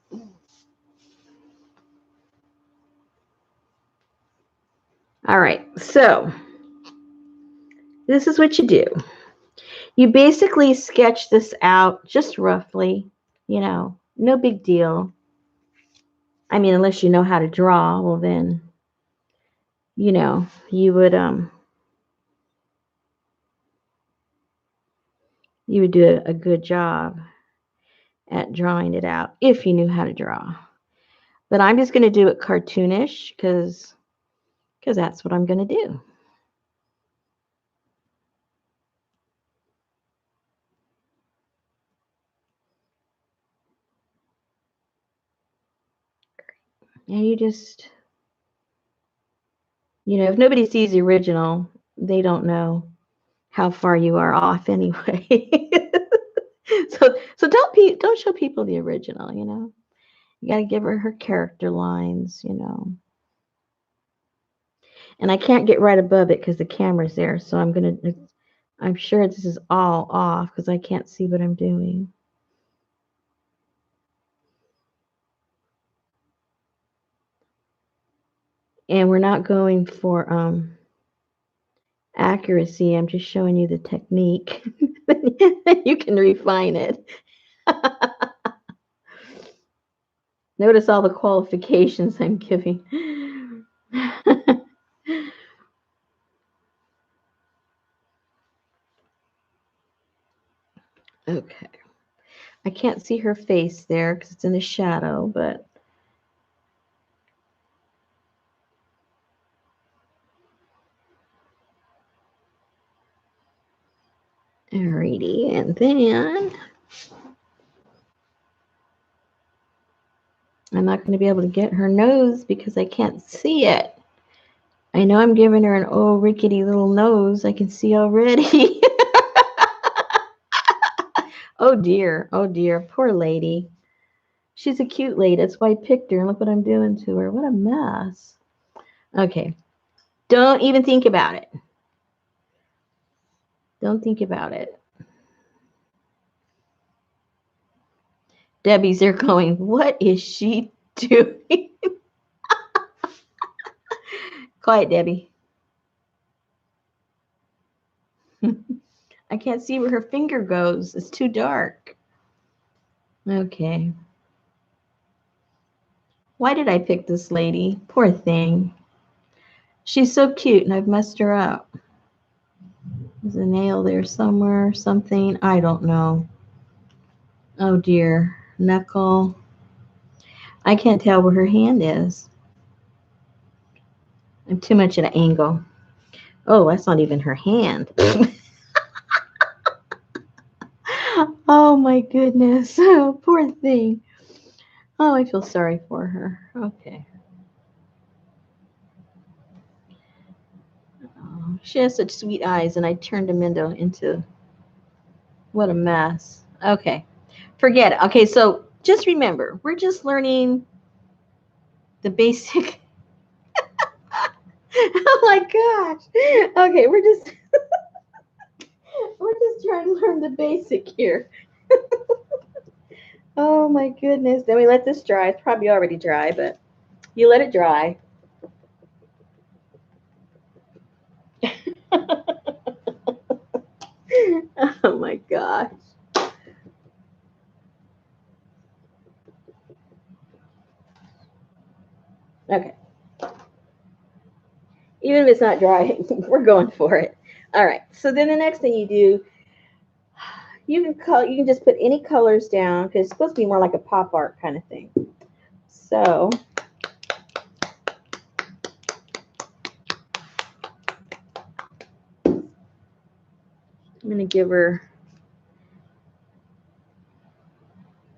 All right, so this is what you do. You basically sketch this out just roughly, you know, no big deal. I mean, unless you know how to draw, well then, you know, you would do a good job at drawing it out if you knew how to draw. But I'm just going to do it cartoonish because that's what I'm going to do. And you just, you know, if nobody sees the original, they don't know how far you are off anyway. So don't show people the original, you know. You got to give her character lines, you know. And I can't get right above it because the camera's there. So I'm sure this is all off because I can't see what I'm doing. And we're not going for accuracy. I'm just showing you the technique. You can refine it. Notice all the qualifications I'm giving. Okay. I can't see her face there because it's in the shadow, but alrighty. And then I'm not going to be able to get her nose because I can't see it. I know I'm giving her an old rickety little nose. I can see already. Oh dear. Oh dear. Poor lady. She's a cute lady. That's why I picked her. And look what I'm doing to her. What a mess. Okay. Don't even think about it. Don't think about it. Debbie's there going, what is she doing? Quiet, Debbie. I can't see where her finger goes. It's too dark. Okay. Why did I pick this lady? Poor thing. She's so cute and I've messed her up. There's a nail there somewhere, something. I don't know. Oh dear. Knuckle. I can't tell where her hand is. I'm too much at an angle. Oh, that's not even her hand. Oh my goodness. Oh, poor thing. Oh, I feel sorry for her. Okay. Oh, she has such sweet eyes, and I turned them into what a mess. Okay. Forget it. Okay, so just remember, we're just learning the basic. Oh my gosh. Okay, we're just trying to learn the basic here. Oh my goodness. Then we let this dry. It's probably already dry, but you let it dry. Oh my gosh. Okay. Even if it's not dry, we're going for it. All right. So then the next thing you do, you can just put any colors down because it's supposed to be more like a pop art kind of thing. So I'm going to give her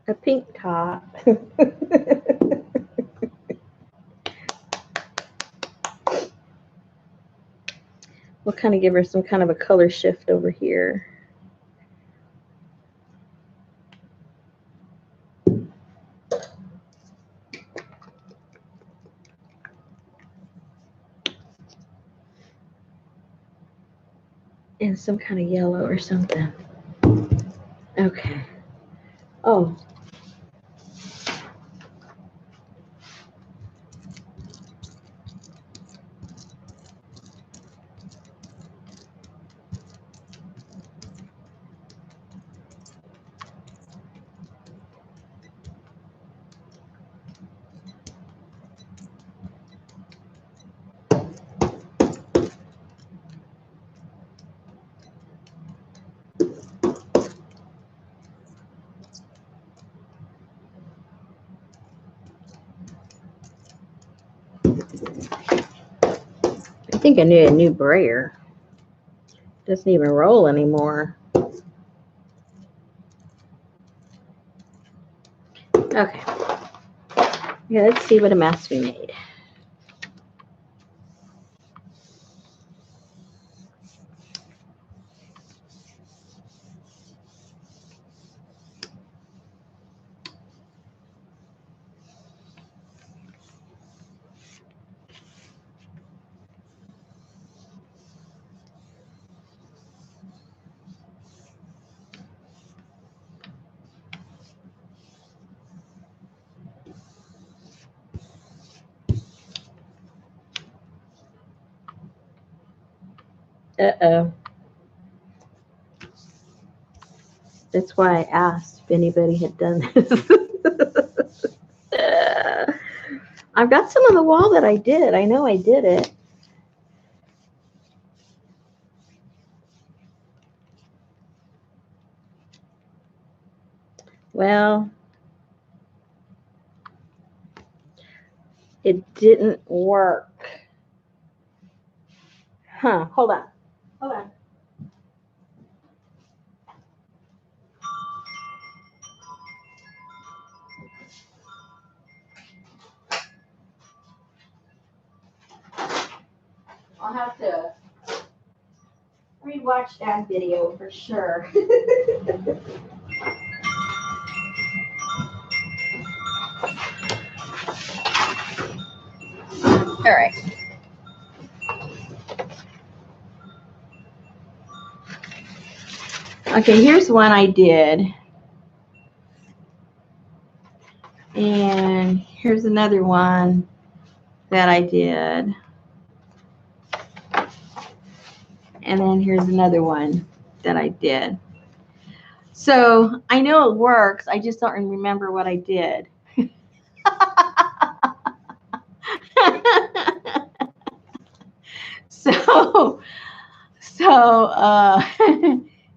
a pink top. We'll kind of give her some kind of a color shift over here. And some kind of yellow or something. Okay. Oh. I think I need a new brayer. Doesn't even roll anymore. Okay. Yeah, let's see what a mess we made. Uh-oh. That's why I asked if anybody had done this. I've got some on the wall that I did. I know I did it. Well, it didn't work. Huh, hold on. Hold on. I'll have to rewatch that video for sure. All right. Okay, here's one I did. And here's another one that I did. And then here's another one that I did. So I know it works. I just don't remember what I did. So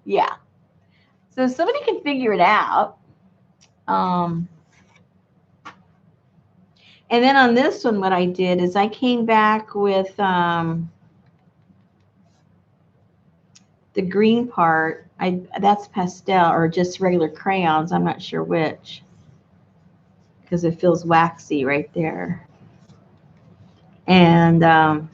yeah. So somebody can figure it out. And then on this one, what I did is I came back with the green part. That's pastel or just regular crayons. I'm not sure which, because it feels waxy right there. And on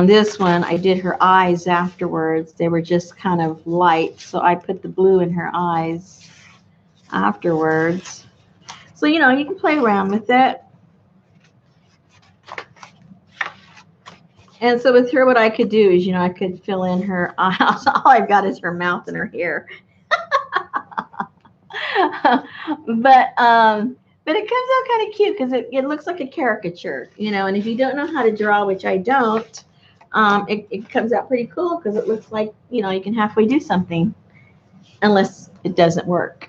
this one, I did her eyes afterwards. They were just kind of light, so I put the blue in her eyes afterwards. So, you know, you can play around with it. And so with her, what I could do is, you know, I could fill in her eyes. All I've got is her mouth and her hair. But it comes out kind of cute because it looks like a caricature, you know. And if you don't know how to draw, which I don't, it comes out pretty cool because it looks like, you know, you can halfway do something, unless it doesn't work.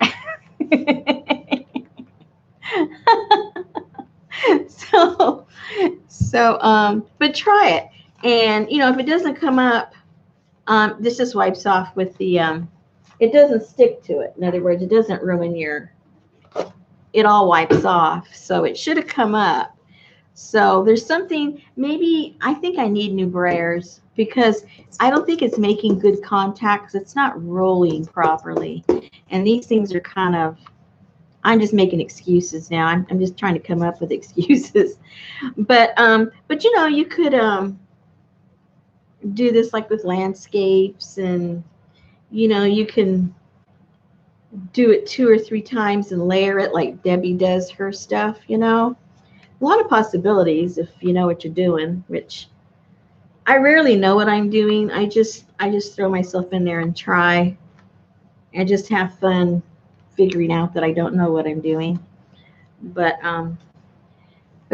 But try it. And, you know, if it doesn't come up, this just wipes off with the, it doesn't stick to it. In other words, it doesn't ruin it all wipes off. So it should have come up. So there's something, maybe, I think I need new brayers because I don't think it's making good contacts. It's not rolling properly. And these things are kind of, I'm just making excuses now. I'm just trying to come up with excuses. But you know, you could do this like with landscapes, and you know, you can do it 2 or 3 times and layer it like Debbie does her stuff, you know. A lot of possibilities if you know what you're doing, which I rarely know what I'm doing. I just throw myself in there and try and just have fun figuring out that I don't know what I'm doing. But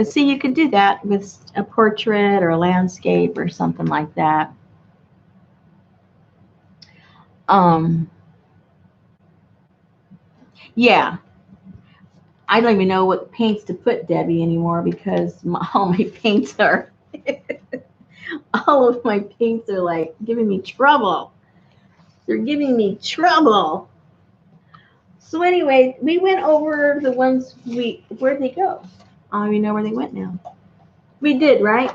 see, you could do that with a portrait or a landscape or something like that. Yeah, I don't even know what paints to put, Debbie, anymore because all my paints are, all of my paints are like giving me trouble. They're giving me trouble. So anyway, we went over the ones where'd they go? I don't even know where they went now. We did, right?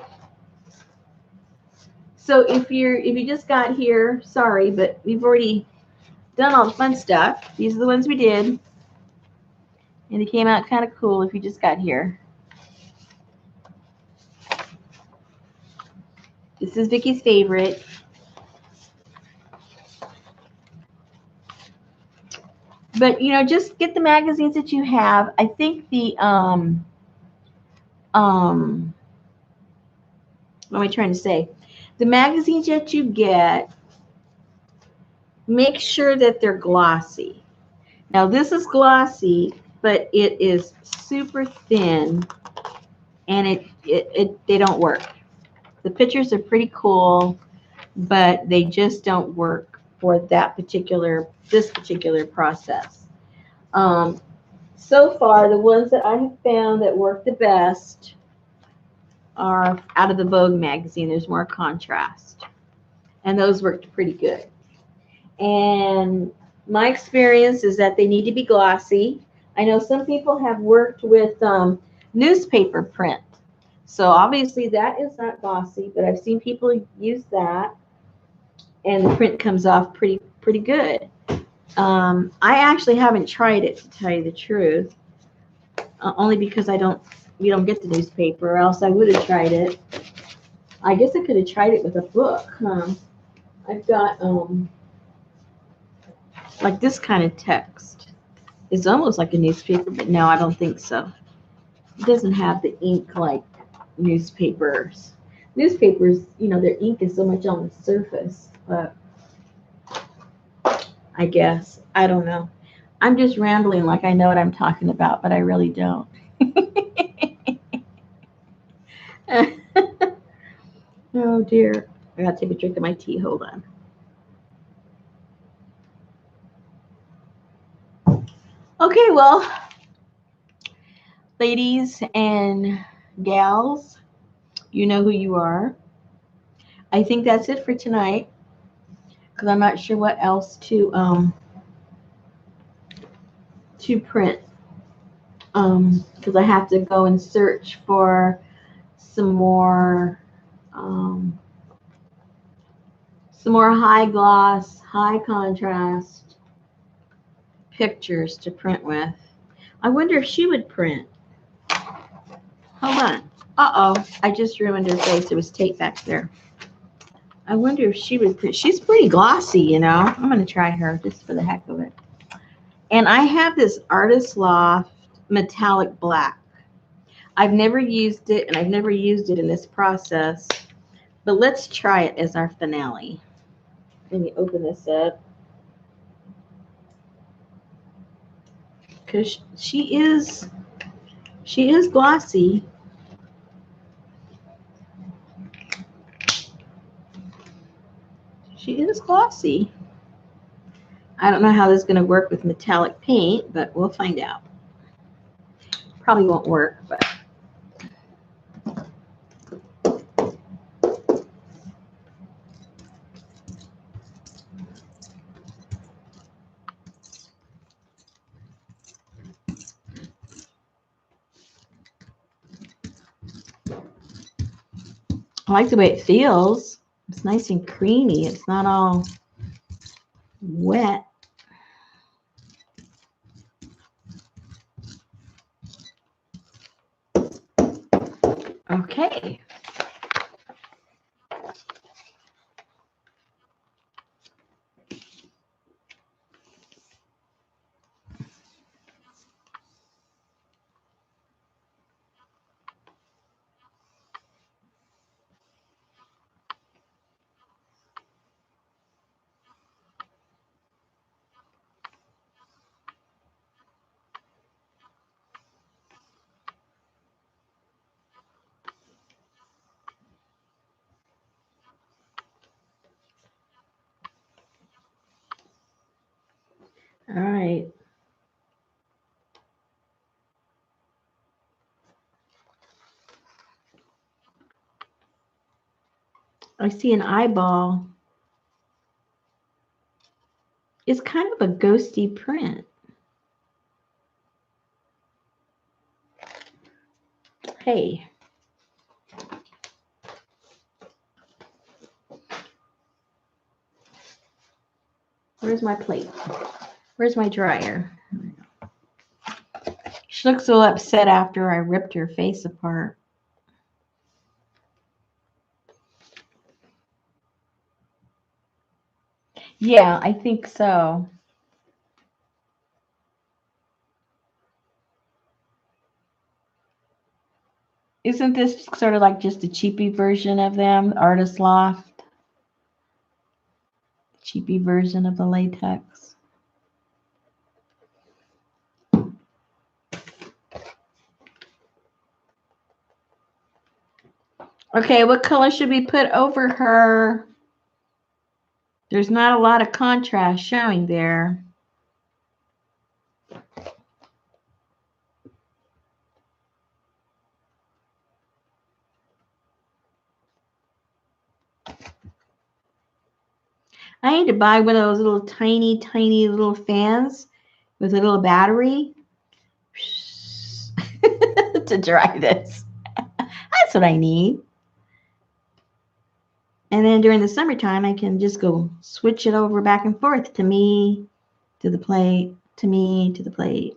So if you just got here, sorry, but we've already done all the fun stuff. These are the ones we did. And it came out kind of cool if you just got here. This is Vicky's favorite. But, you know, just get the magazines that you have. I think the, what am I trying to say? The magazines that you get, make sure that they're glossy. Now, this is glossy, but it is super thin, and they don't work. The pictures are pretty cool, but they just don't work for this particular process. So far, the ones that I have found that work the best are out of the Vogue magazine. There's more contrast, and those worked pretty good. And my experience is that they need to be glossy. I know some people have worked with newspaper print. So obviously that is not glossy, but I've seen people use that and the print comes off pretty good. I actually haven't tried it, to tell you the truth, only because we don't get the newspaper, or else I would have tried it. I guess I could have tried it with a book, huh? I've got like this kind of text. It's almost like a newspaper, but no, I don't think so. It doesn't have the ink like newspapers. Newspapers, their ink is so much on the surface, but I guess, I don't know. I'm just rambling like I know what I'm talking about, but I really don't. Oh dear. I gotta take a drink of my tea. Hold on. Okay, well, ladies and gals, you know who you are. I think that's it for tonight, because I'm not sure what else to print. Because I have to go and search for some more high gloss, high contrast pictures to print with. I wonder if she would print. Hold on. Uh-oh, I just ruined her face. There was tape back there. I wonder if she would print. She's pretty glossy, I'm going to try her just for the heck of it. And I have this Artist Loft metallic black. I've never used it, and I've never used it in this process, but let's try it as our finale. Let me open this up, because she is glossy. She is glossy. I don't know how this is going to work with metallic paint, but we'll find out. Probably won't work, but I like the way it feels. It's nice and creamy. It's not all wet. Okay. All right. I see an eyeball. It's kind of a ghosty print. Hey. Where's my plate? Where's my dryer? She looks so upset after I ripped her face apart. Yeah, I think so. Isn't this sort of like just a cheapy version of them? Artist Loft? Cheapy version of the latex. Okay, what color should we put over her? There's not a lot of contrast showing there. I need to buy one of those little tiny, tiny little fans with a little battery to dry this. That's what I need. And then during the summertime, I can just go switch it over back and forth to me, to the plate, to me, to the plate.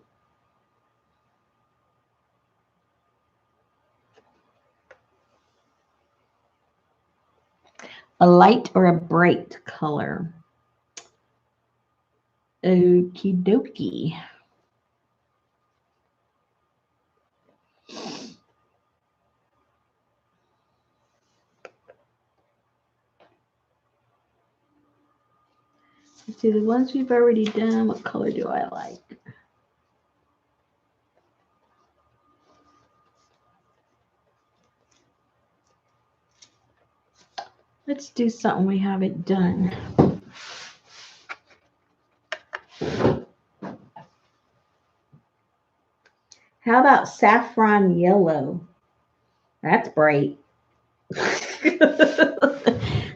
A light or a bright color? Okie dokie. Let's see, the ones we've already done, what color do I like? Let's do something we haven't done. How about saffron yellow? That's bright.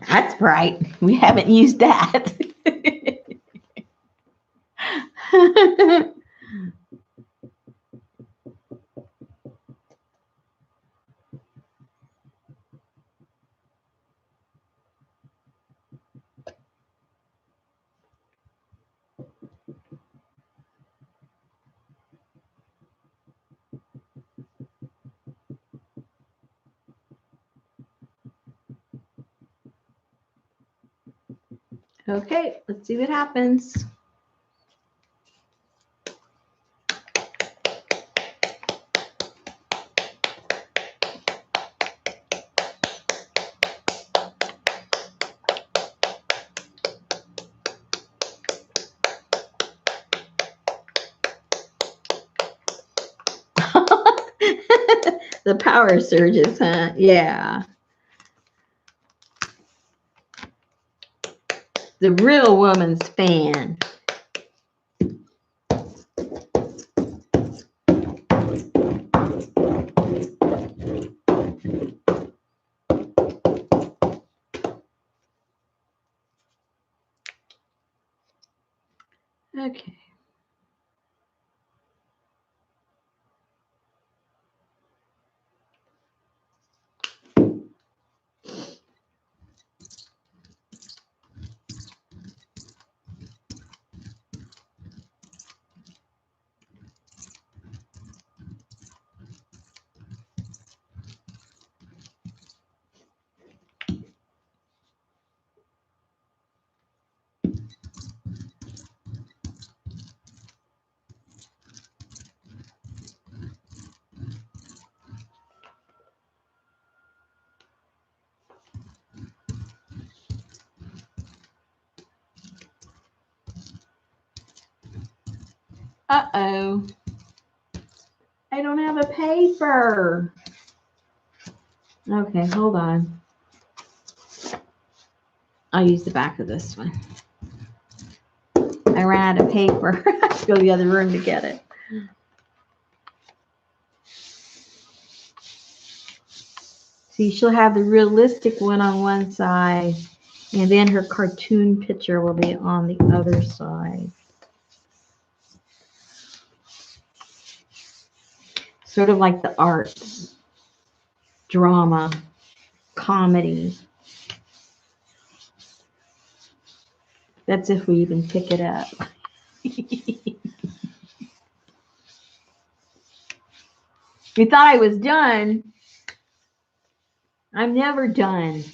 That's bright. We haven't used that. Okay, let's see what happens. The power surges, huh? Yeah. The real woman's fan. Okay. Uh-oh. I don't have a paper. Okay, hold on. I'll use the back of this one. I ran out of paper. I have to go to the other room to get it. See, she'll have the realistic one on one side, and then her cartoon picture will be on the other side. Sort of like the arts, drama, comedy. That's if we even pick it up. You thought I was done. I'm never done.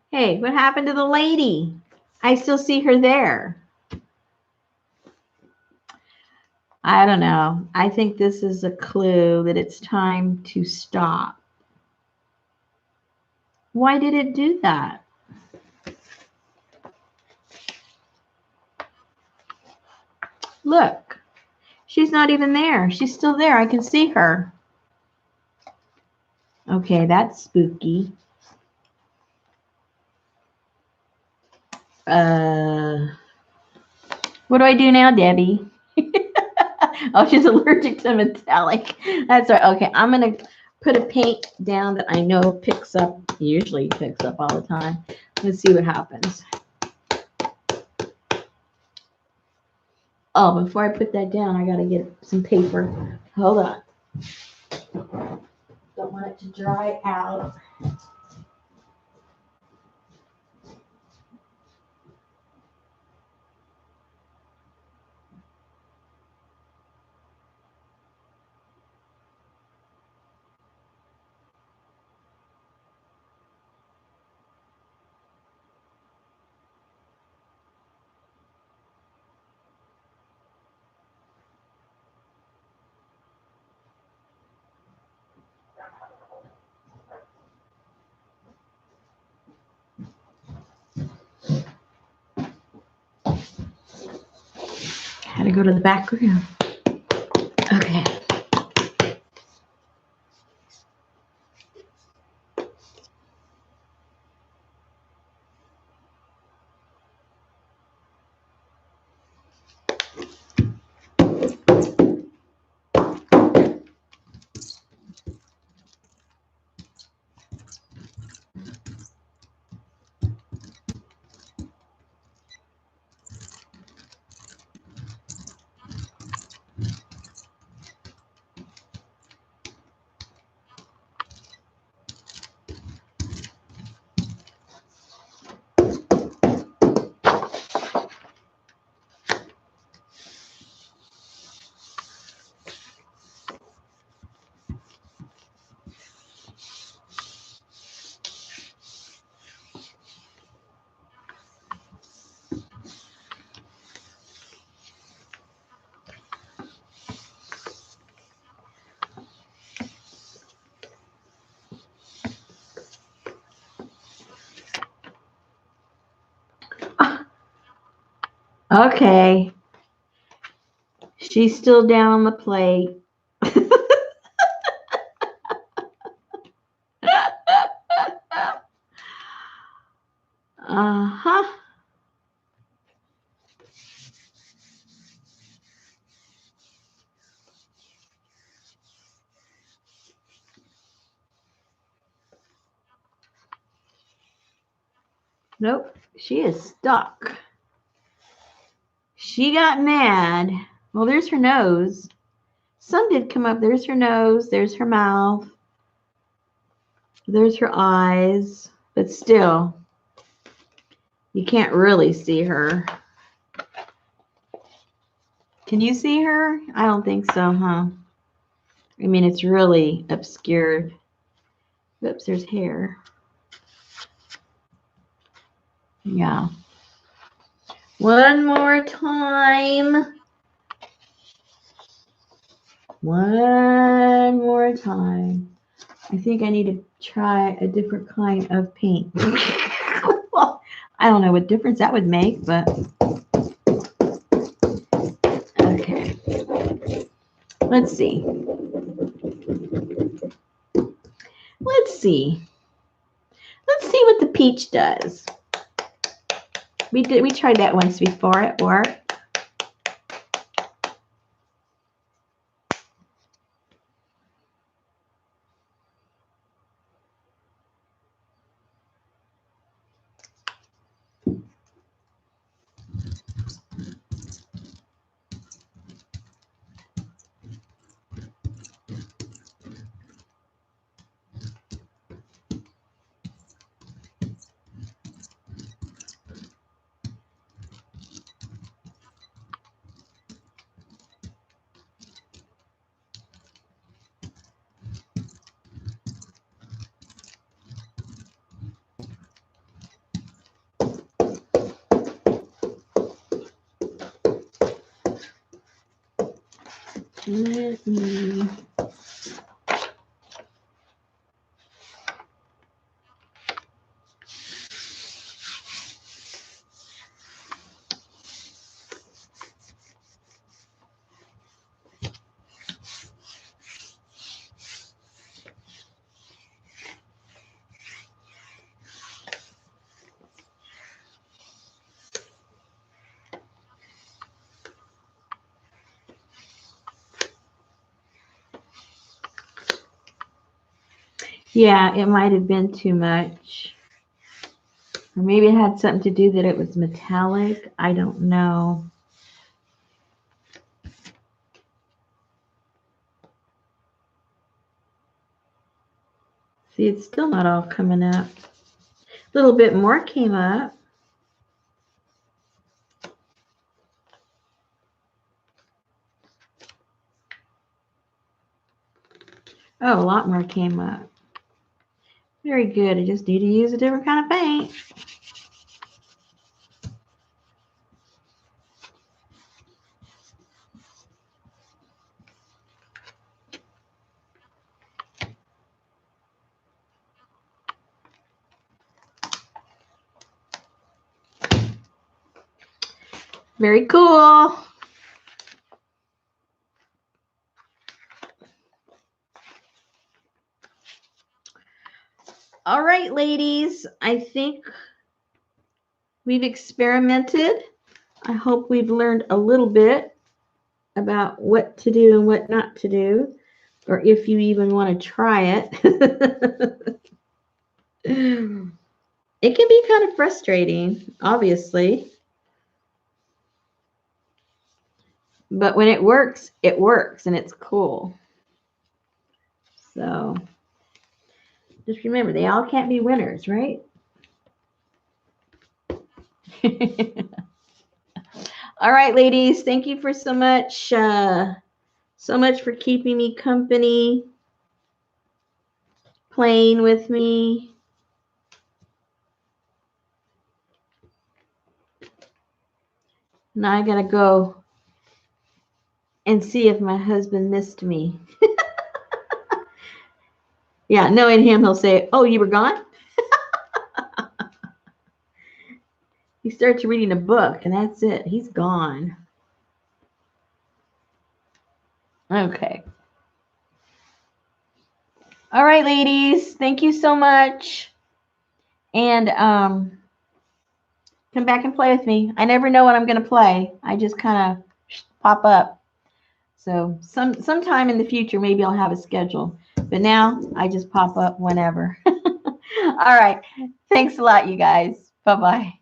Hey, what happened to the lady? I still see her there. I don't know. I think this is a clue that it's time to stop. Why did it do that? Look, she's not even there. She's still there. I can see her. Okay, that's spooky. What do I do now, Debbie? Oh, she's allergic to metallic. That's right. Okay, I'm going to put a paint down that I know picks up, usually picks up all the time. Let's see what happens. Oh, before I put that down, I got to get some paper. Hold on. Don't want it to dry out. Had to go to the back room. Okay. Okay. She's still down on the plate. Uh-huh. Nope. She is stuck. She got mad. Well, there's her nose. Some did come up. There's her nose. There's her mouth. There's her eyes. But still, you can't really see her. Can you see her? I don't think so, huh? I mean, it's really obscured. Oops, there's hair. Yeah. One more time. One more time. I think I need to try a different kind of paint. Well, I don't know what difference that would make, but okay. Let's see. Let's see. Let's see what the peach does. We tried that once before. It worked. Let me Yeah, it might have been too much. Or maybe it had something to do that it was metallic. I don't know. See, it's still not all coming up. A little bit more came up. Oh, a lot more came up. Very good. I just need to use a different kind of paint. Very cool. All right, ladies, I think we've experimented. I hope we've learned a little bit about what to do and what not to do, or if you even want to try it. It can be kind of frustrating, obviously. But when it works, and it's cool. So just remember, they all can't be winners, right? All right, ladies, thank you for so much for keeping me company, playing with me. Now I gotta go and see if my husband missed me. Yeah, knowing him, he'll say, "Oh, you were gone?" He starts reading a book, and that's it. He's gone. Okay. All right, ladies. Thank you so much. And come back and play with me. I never know what I'm going to play. I just kind of pop up. So sometime in the future, maybe I'll have a schedule. But now I just pop up whenever. All right. Thanks a lot, you guys. Bye-bye.